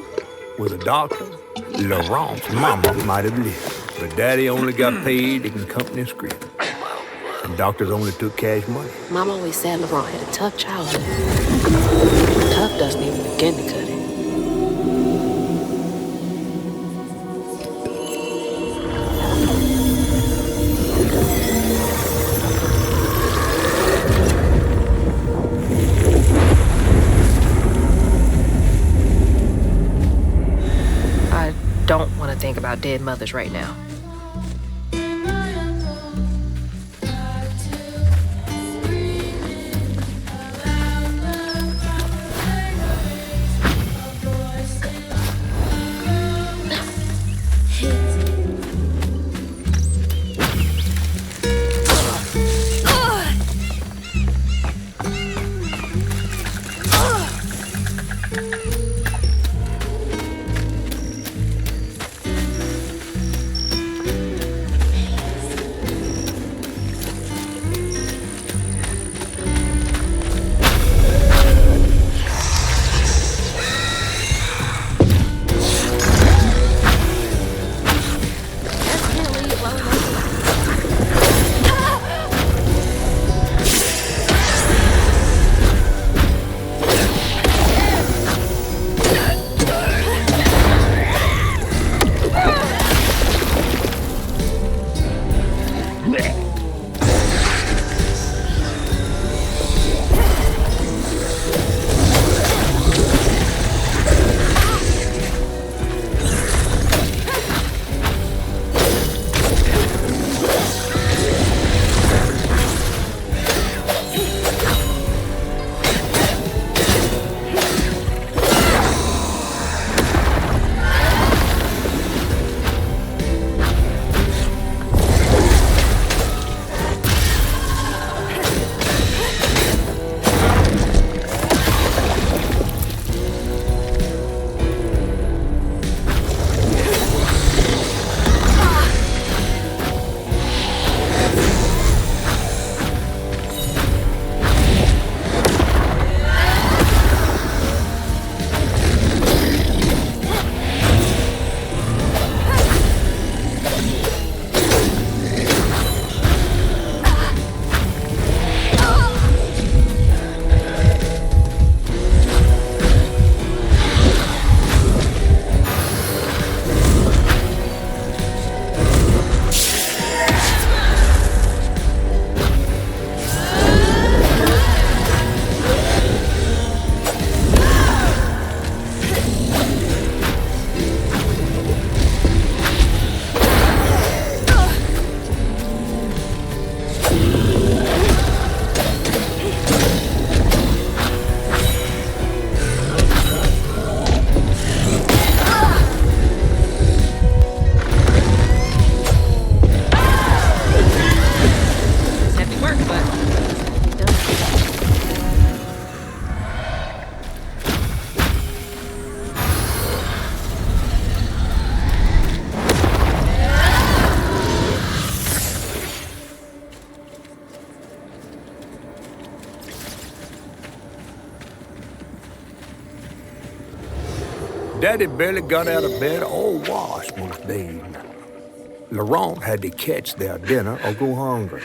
[SPEAKER 4] With a doctor, Laurent's mama might have lived, but daddy only got paid in company script. And doctors only took cash money.
[SPEAKER 1] Mom always said Laurent had a tough childhood. Tough doesn't even begin to cut it. I don't want to think about dead mothers right now.
[SPEAKER 4] Daddy barely got out of bed or washed most days. Laurent had to catch their dinner or go hungry.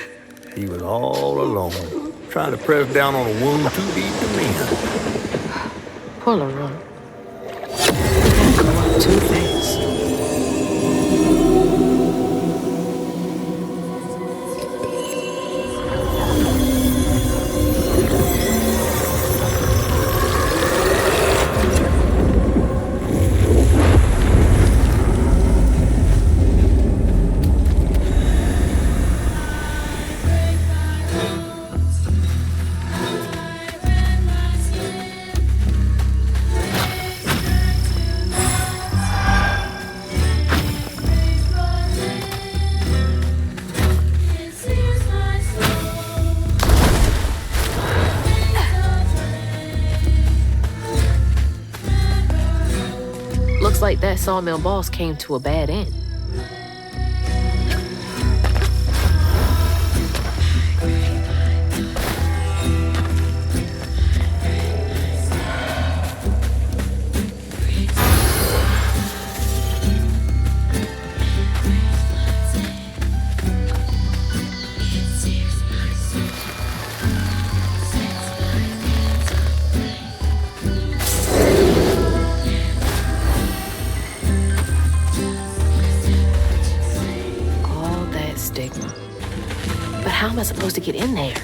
[SPEAKER 4] He was all alone, trying to press down on a wound too deep to mend.
[SPEAKER 1] Poor Laurent. He had to grow up too fast. Looks like that sawmill boss came to a bad end. stigma. But how am I supposed to get in there?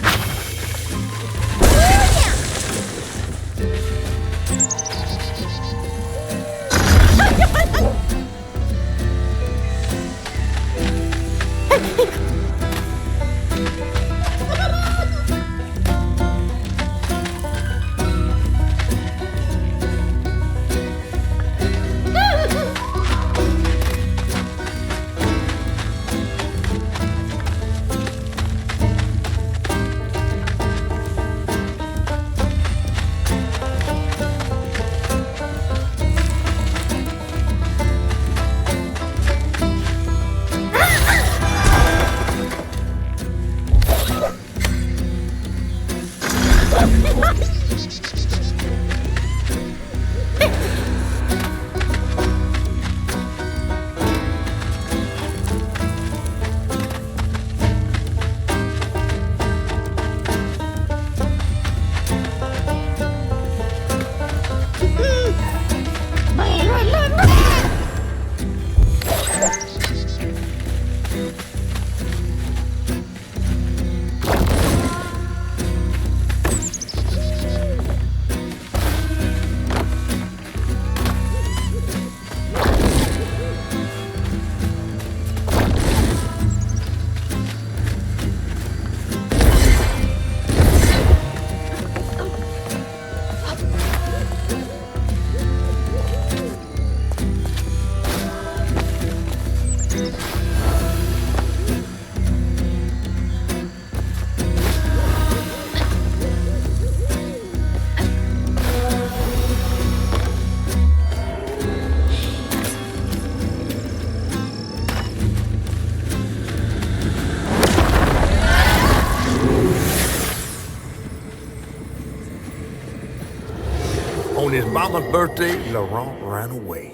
[SPEAKER 4] On his mama's birthday, Laurent ran away,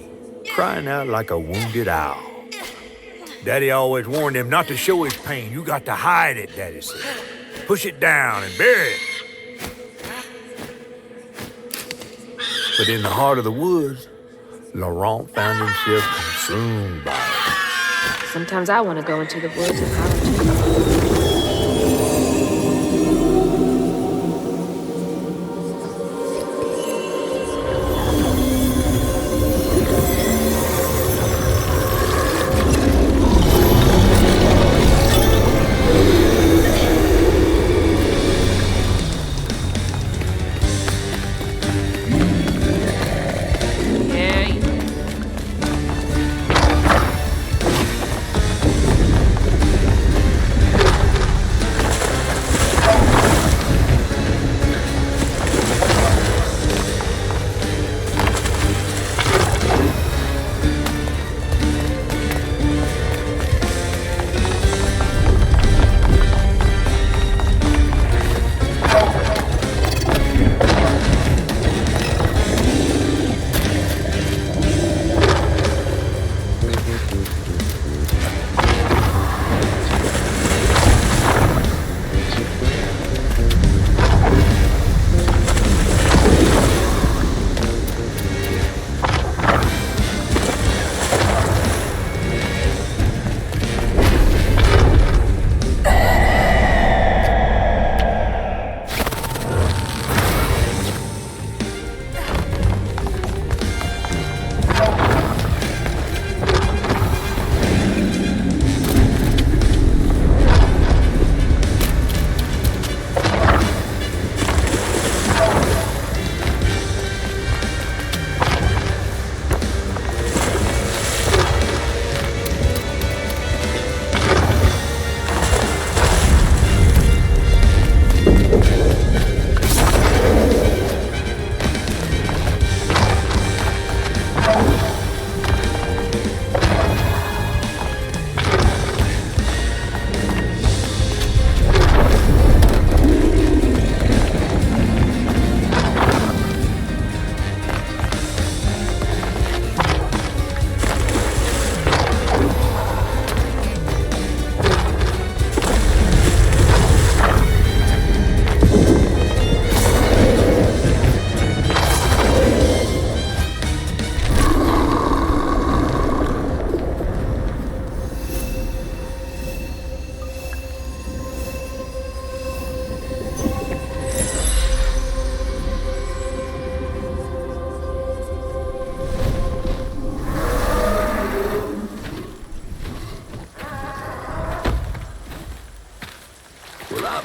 [SPEAKER 4] crying out like a wounded owl. Daddy always warned him not to show his pain. You got to hide it, Daddy said. Push it down and bury it. But in the heart of the woods, Laurent found himself consumed by it.
[SPEAKER 1] Sometimes I want to go into the woods and holler too.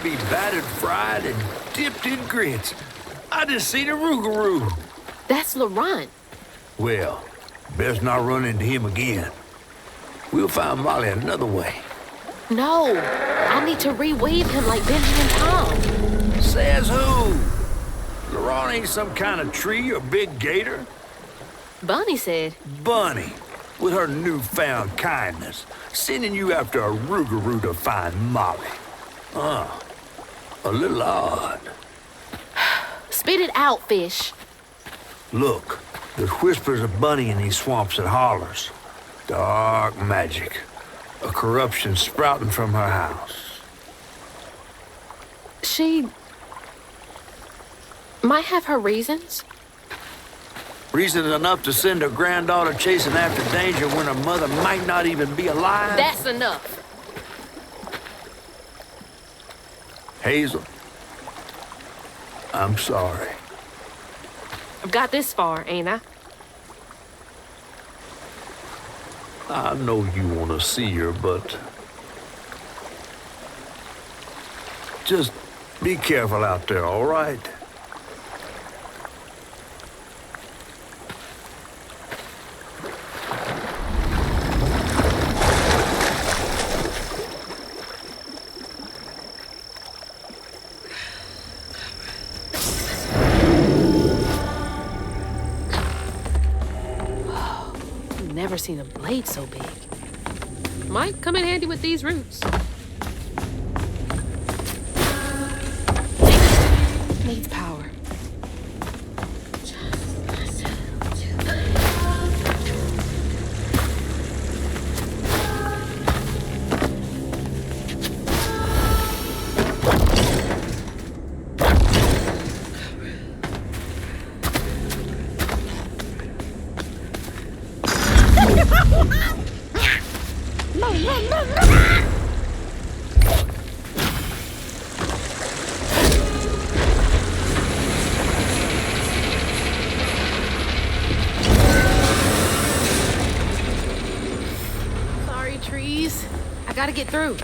[SPEAKER 4] be battered, fried, and dipped in grits. I just seen a rougarou.
[SPEAKER 1] That's Laurent.
[SPEAKER 4] Well, best not run into him again. We'll find Molly another way.
[SPEAKER 1] No, I need to reweave him like Benji and Tom.
[SPEAKER 4] Says who? Laurent ain't some kind of tree or big gator.
[SPEAKER 1] Bunny said.
[SPEAKER 4] Bunny, with her newfound kindness, sending you after a rougarou to find Molly. A little odd.
[SPEAKER 1] Spit it out, fish.
[SPEAKER 4] Look, there's whispers of Bunny in these swamps and hollers. Dark magic. A corruption sprouting from her house.
[SPEAKER 1] She might have her reasons.
[SPEAKER 4] Reason enough to send her granddaughter chasing after danger when her mother might not even be alive?
[SPEAKER 1] That's enough.
[SPEAKER 4] Hazel, I'm sorry.
[SPEAKER 1] I've got this far, ain't I?
[SPEAKER 4] I know you want to see her, but just be careful out there, all right?
[SPEAKER 1] Never seen a blade so big. Might come in handy with these roots. Needs power. Sorry, trees. I gotta get through.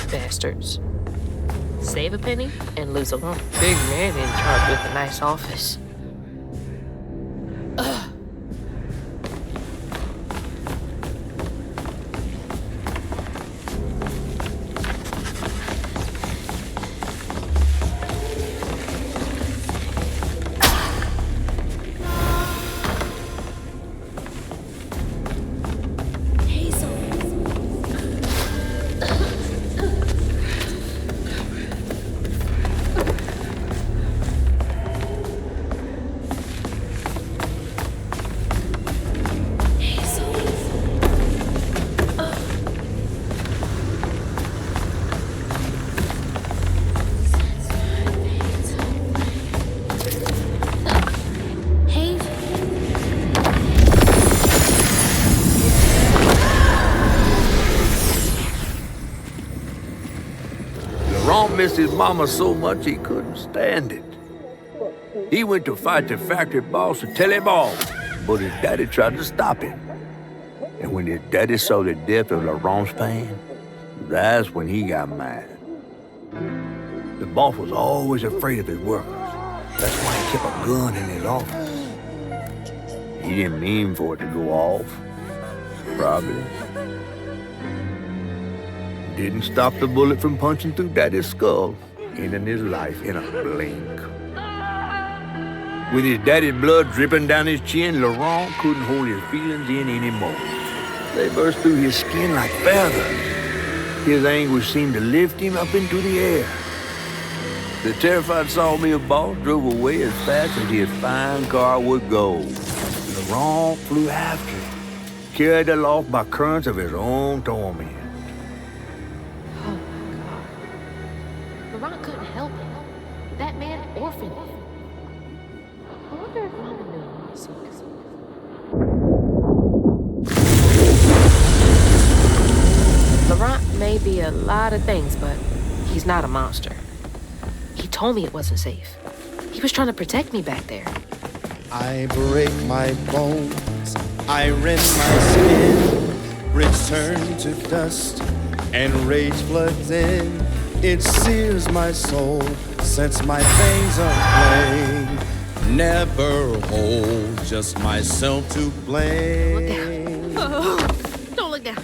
[SPEAKER 1] Bastards. Save a penny and lose a lump. Big man in charge with a nice office.
[SPEAKER 4] Missed his mama so much he couldn't stand it. He went to fight the factory boss to tell him off, but his daddy tried to stop him. And when his daddy saw the death of Laurent's pain, that's when he got mad. The boss was always afraid of his workers. That's why he kept a gun in his office. He didn't mean for it to go off, probably. Didn't stop the bullet from punching through Daddy's skull. ending his life in a blink. With his daddy's blood dripping down his chin, Laurent couldn't hold his feelings in anymore. They burst through his skin like feathers. His anguish seemed to lift him up into the air. The terrified sawmill boss drove away as fast as his fine car would go. Laurent flew after him, carried aloft by currents of his own torment.
[SPEAKER 1] Oh my God. Laurent couldn't help it. That man orphaned him. I wonder if Mama knew more secrets. Laurent may be a lot of things, but he's not a monster. He told me it wasn't safe. He was trying to protect me back there.
[SPEAKER 8] I break my bones, I rend my skin, return to dust, and rage floods in. It sears my soul, sets my veins aflame. Never hold, just myself to blame.
[SPEAKER 1] Look down. Oh, don't look down.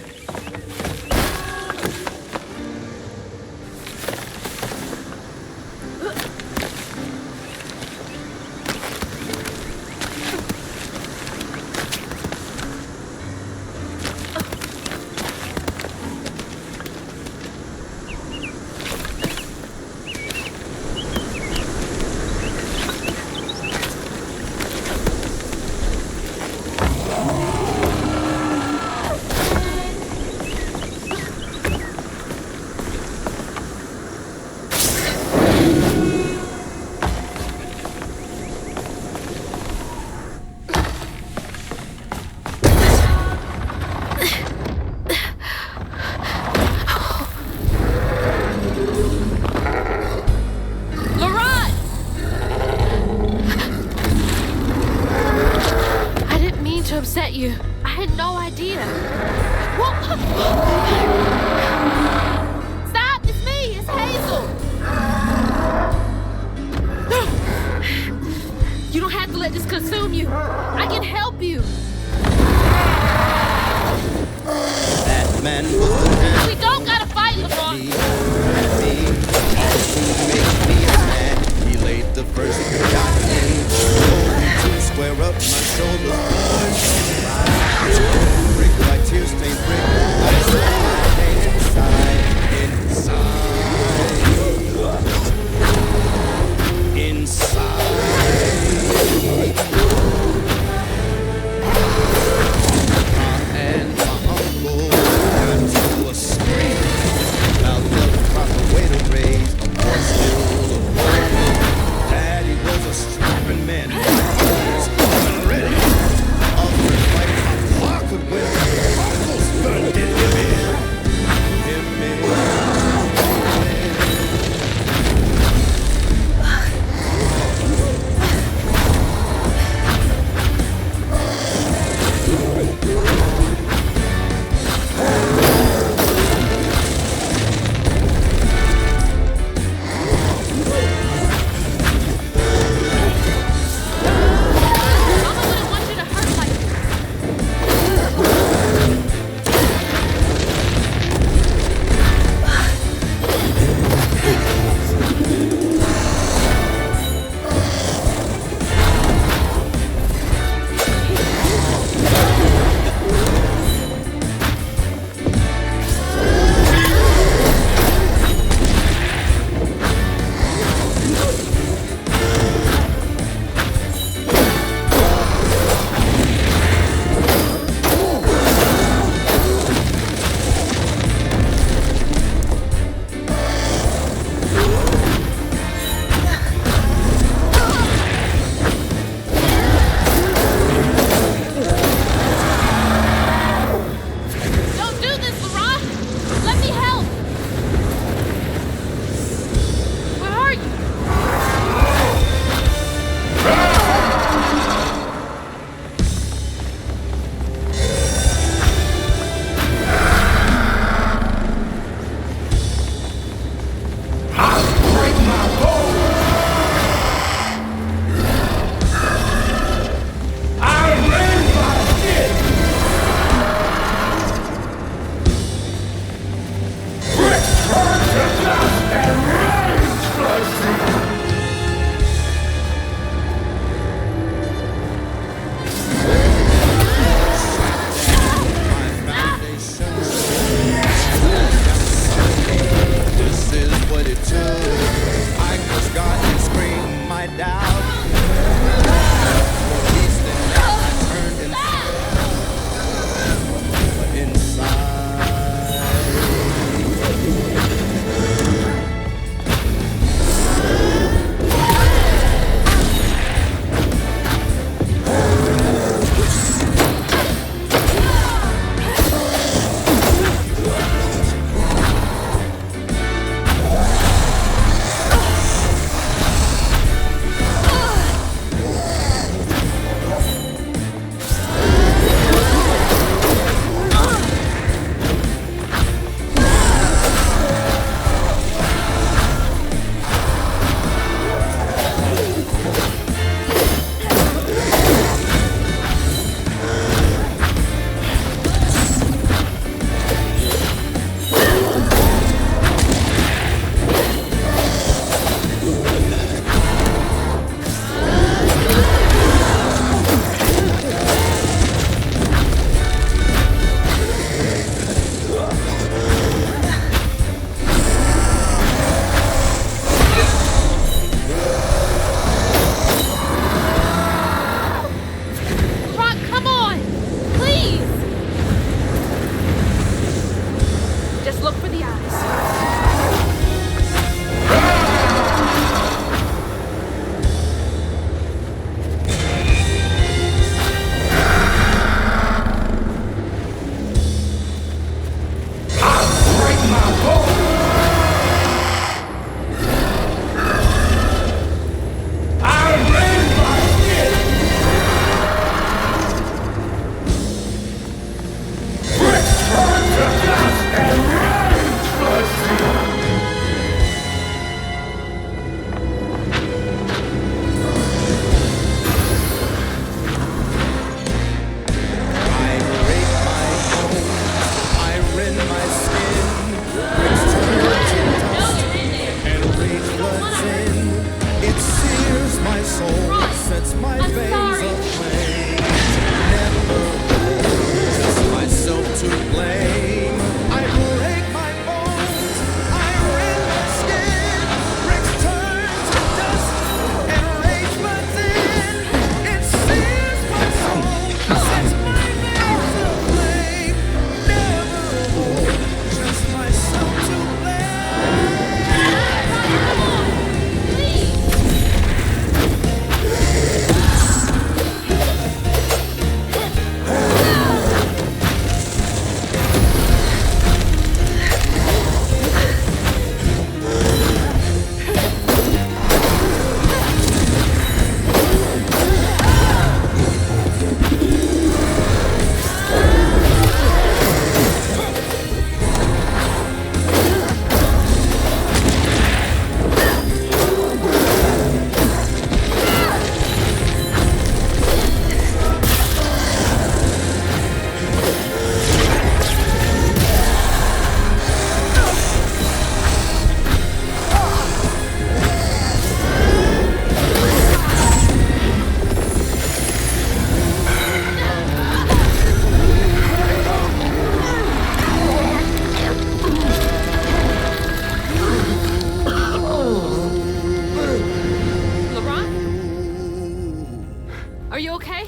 [SPEAKER 1] Are you okay?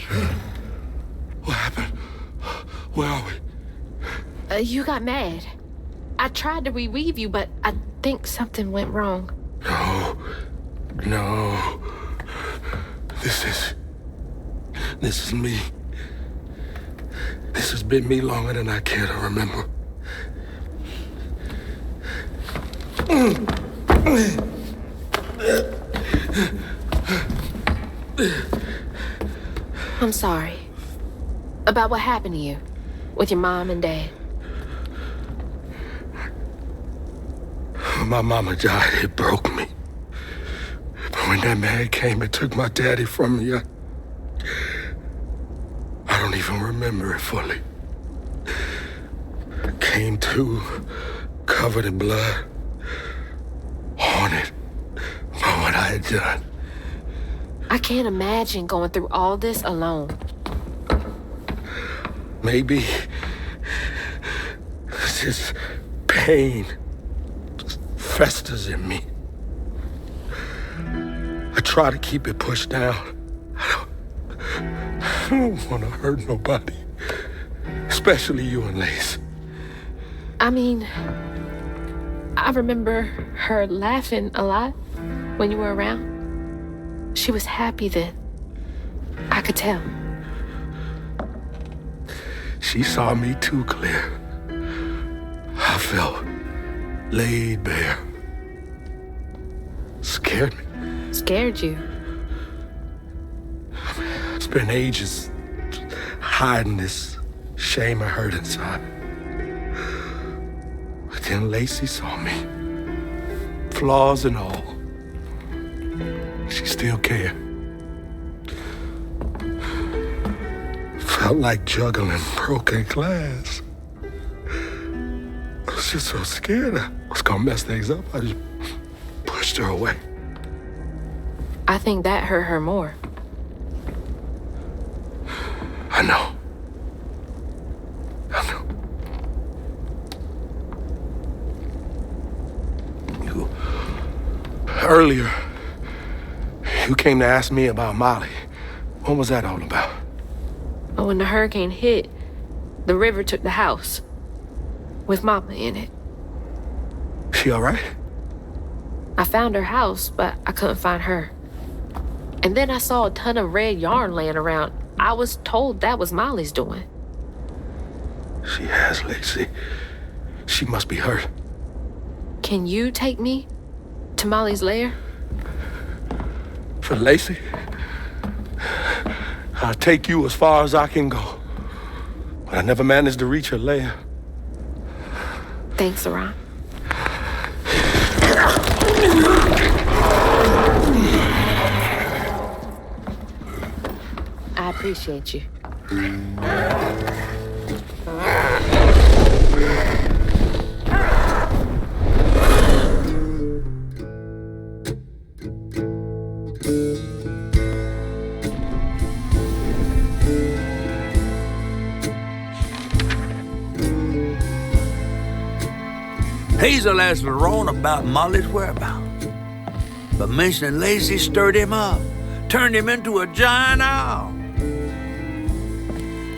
[SPEAKER 6] What happened? Where are we?
[SPEAKER 1] You got mad. I tried to reweave you, but I think something went wrong.
[SPEAKER 6] No. This is me. This has been me longer than I care to remember.
[SPEAKER 1] I'm sorry. About what happened to you with your mom and dad.
[SPEAKER 6] My mama died. It broke me. But when that man came and took my daddy from me, I don't even remember it fully. I came to, covered in blood, haunted by what I had done.
[SPEAKER 1] I can't imagine going through all this alone.
[SPEAKER 6] Maybe this pain just festers in me. I try to keep it pushed down. I don't want to hurt nobody, especially you and Lace.
[SPEAKER 1] I mean, I remember her laughing a lot when you were around. She was happy then. I could tell.
[SPEAKER 6] She saw me too clear. I felt laid bare. Scared me.
[SPEAKER 1] Scared you?
[SPEAKER 6] Spent ages hiding this shame and hurt inside. But then Lacey saw me, flaws and all. She still cared. Felt like juggling broken glass. I was just so scared I was gonna mess things up. I just pushed her away.
[SPEAKER 1] I think that hurt her more.
[SPEAKER 6] I know. Earlier, you came to ask me about Molly. What was that all about?
[SPEAKER 1] But when the hurricane hit, the river took the house with Mama in it.
[SPEAKER 6] She all right?
[SPEAKER 1] I found her house, but I couldn't find her. And then I saw a ton of red yarn laying around. I was told that was Molly's doing.
[SPEAKER 6] She has, Lacey. She must be hurt.
[SPEAKER 1] Can you take me to Molly's lair?
[SPEAKER 6] For Lacey? I'll take you as far as I can go. But I never managed to reach her lair.
[SPEAKER 1] Thanks, Saran. I appreciate you.
[SPEAKER 4] Hazel asked Laurent about Molly's whereabouts, but mentioning Lacey stirred him up, turned him into a giant owl.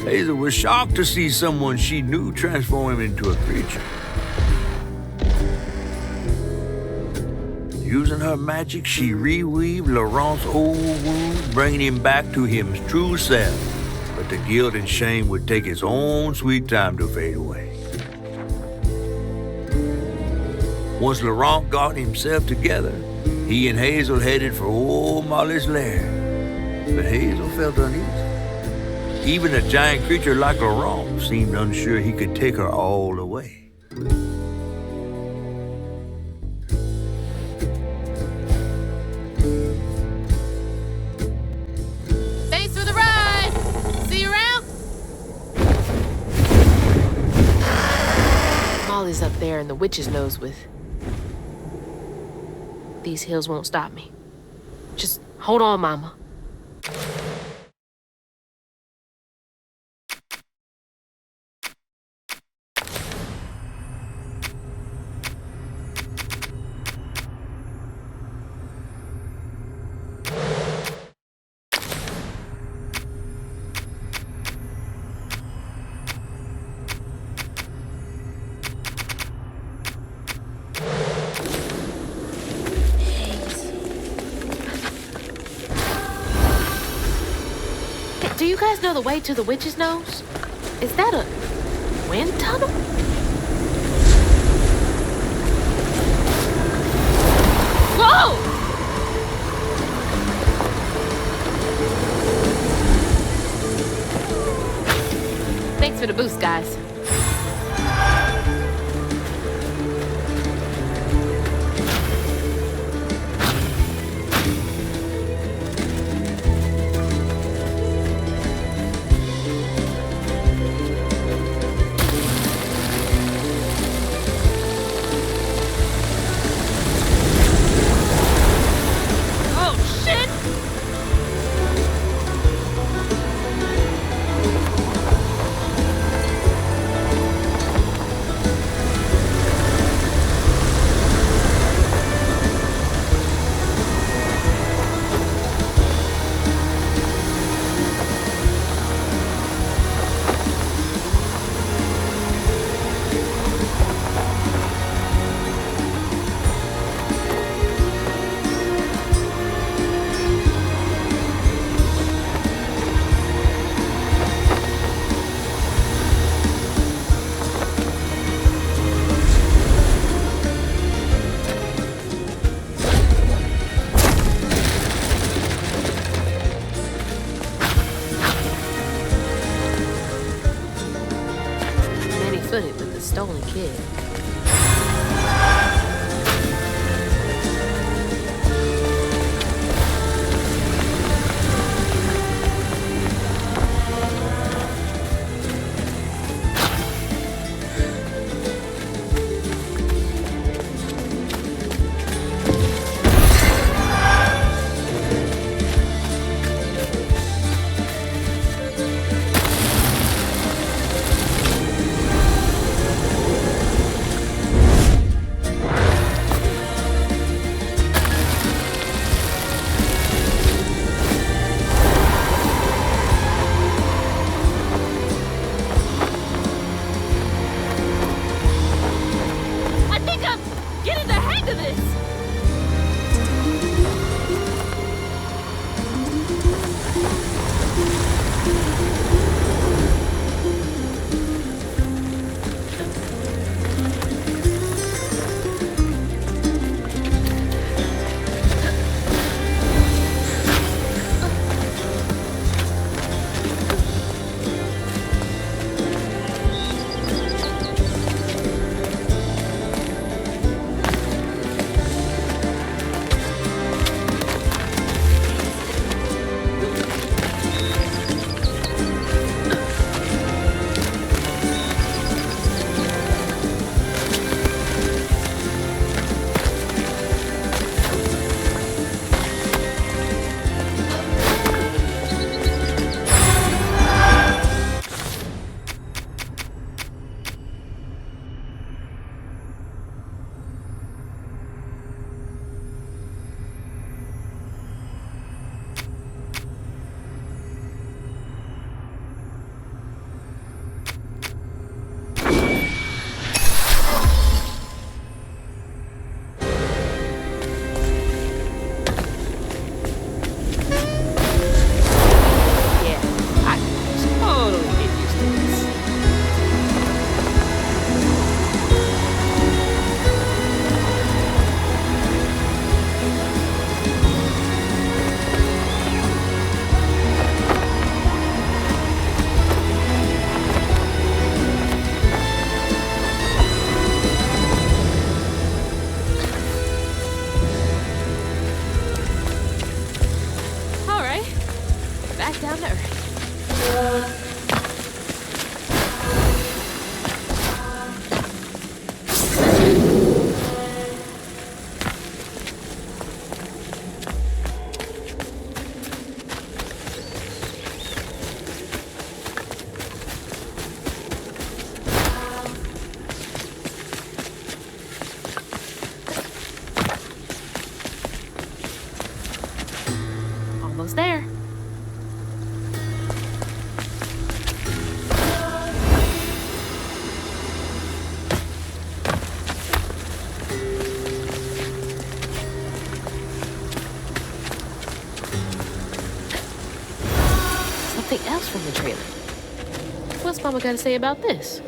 [SPEAKER 4] Hazel was shocked to see someone she knew transform him into a creature. Using her magic, she reweaved Laurent's old wounds, bringing him back to his true self. But the guilt and shame would take its own sweet time to fade away. Once Laurent got himself together, he and Hazel headed for old Molly's lair. But Hazel felt uneasy. Even a giant creature like Laurent seemed unsure he could take her all away.
[SPEAKER 1] Thanks for the ride! See you around? Molly's up there in the witch's nose with... These hills won't stop me. Just hold on, Mama. Do you guys know the way to the witch's nose? Is that a wind tunnel? Whoa! Thanks for the boost, guys. house from the trailer. What's Mama got to say about this?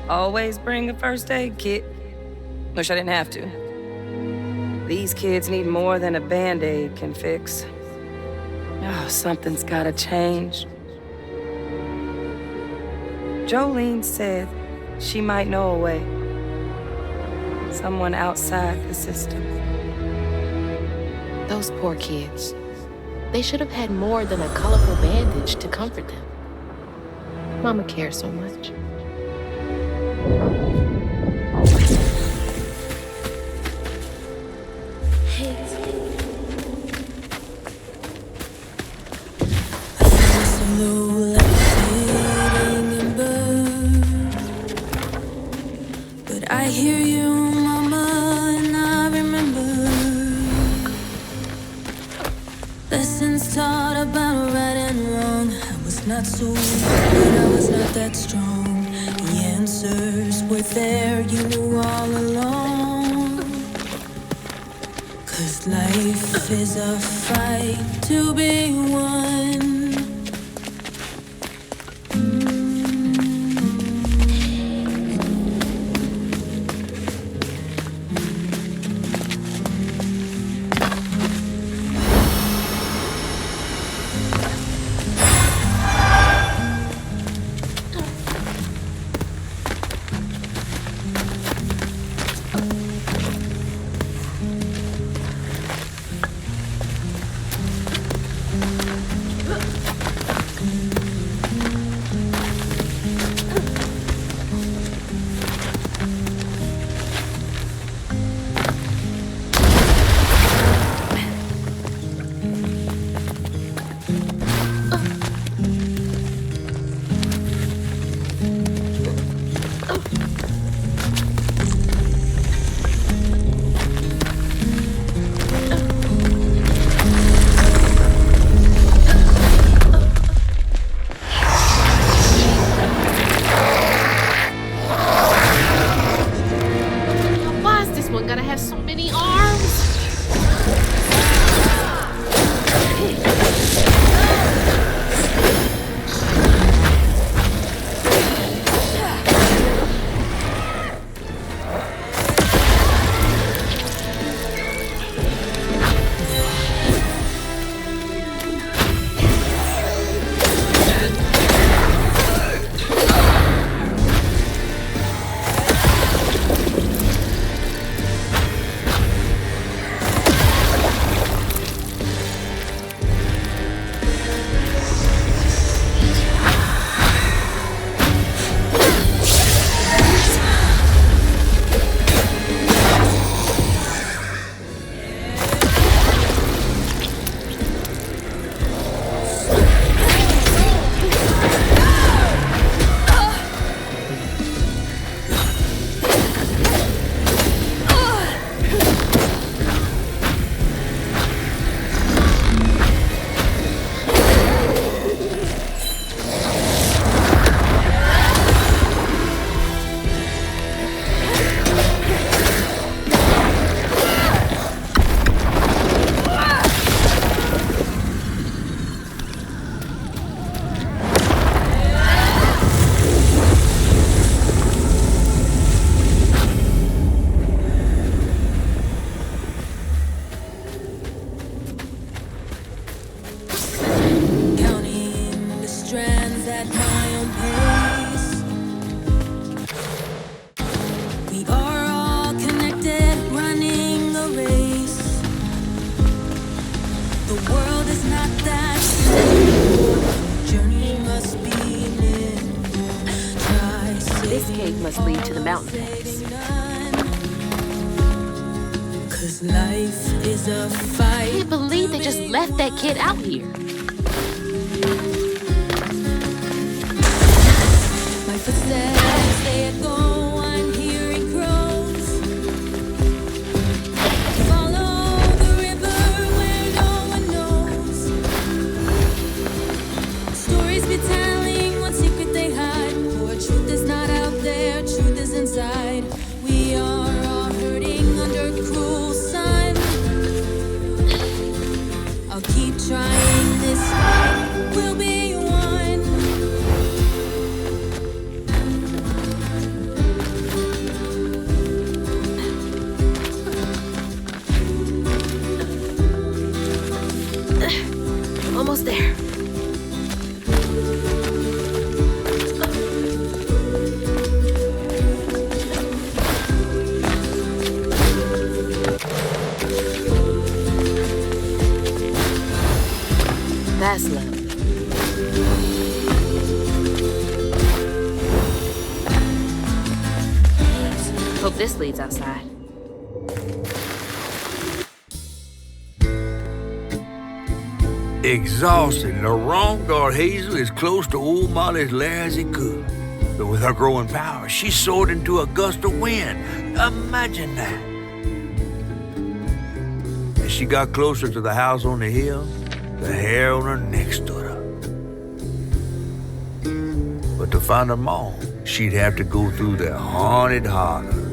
[SPEAKER 3] Always bring a first aid kit. Wish I didn't have to. These kids need more than a Band-Aid can fix. Oh, something's gotta change. Jolene said she might know a way. Someone outside the system.
[SPEAKER 1] Those poor kids. They should have had more than a colorful bandage to comfort them. Mama cares so much.
[SPEAKER 2] I hear you, Mama, and I remember lessons taught about right and wrong. I was not so weak, but I was not that strong. The answers were there, you knew all along. 'Cause life is a fight to be won.
[SPEAKER 1] This cave must lead to the mountain pass.
[SPEAKER 2] 'Cause life is a fight.
[SPEAKER 1] I can't believe they just left that kid out here.
[SPEAKER 2] My footsteps, they echo, I'm hearing crows. Follow the river where no one knows. Stories be telling what secret they hide, for truth is not out there. I'll keep trying, this fight will be won.
[SPEAKER 1] Almost there. That's lovely. Hope this leads outside.
[SPEAKER 4] Exhausted, the wrong guard Hazel as close to old Molly's lair as he could. But with her growing power, she soared into a gust of wind. Imagine that. As she got closer to the house on the hill, the hair on her neck stood up. But to find her mom, she'd have to go through the haunted heart of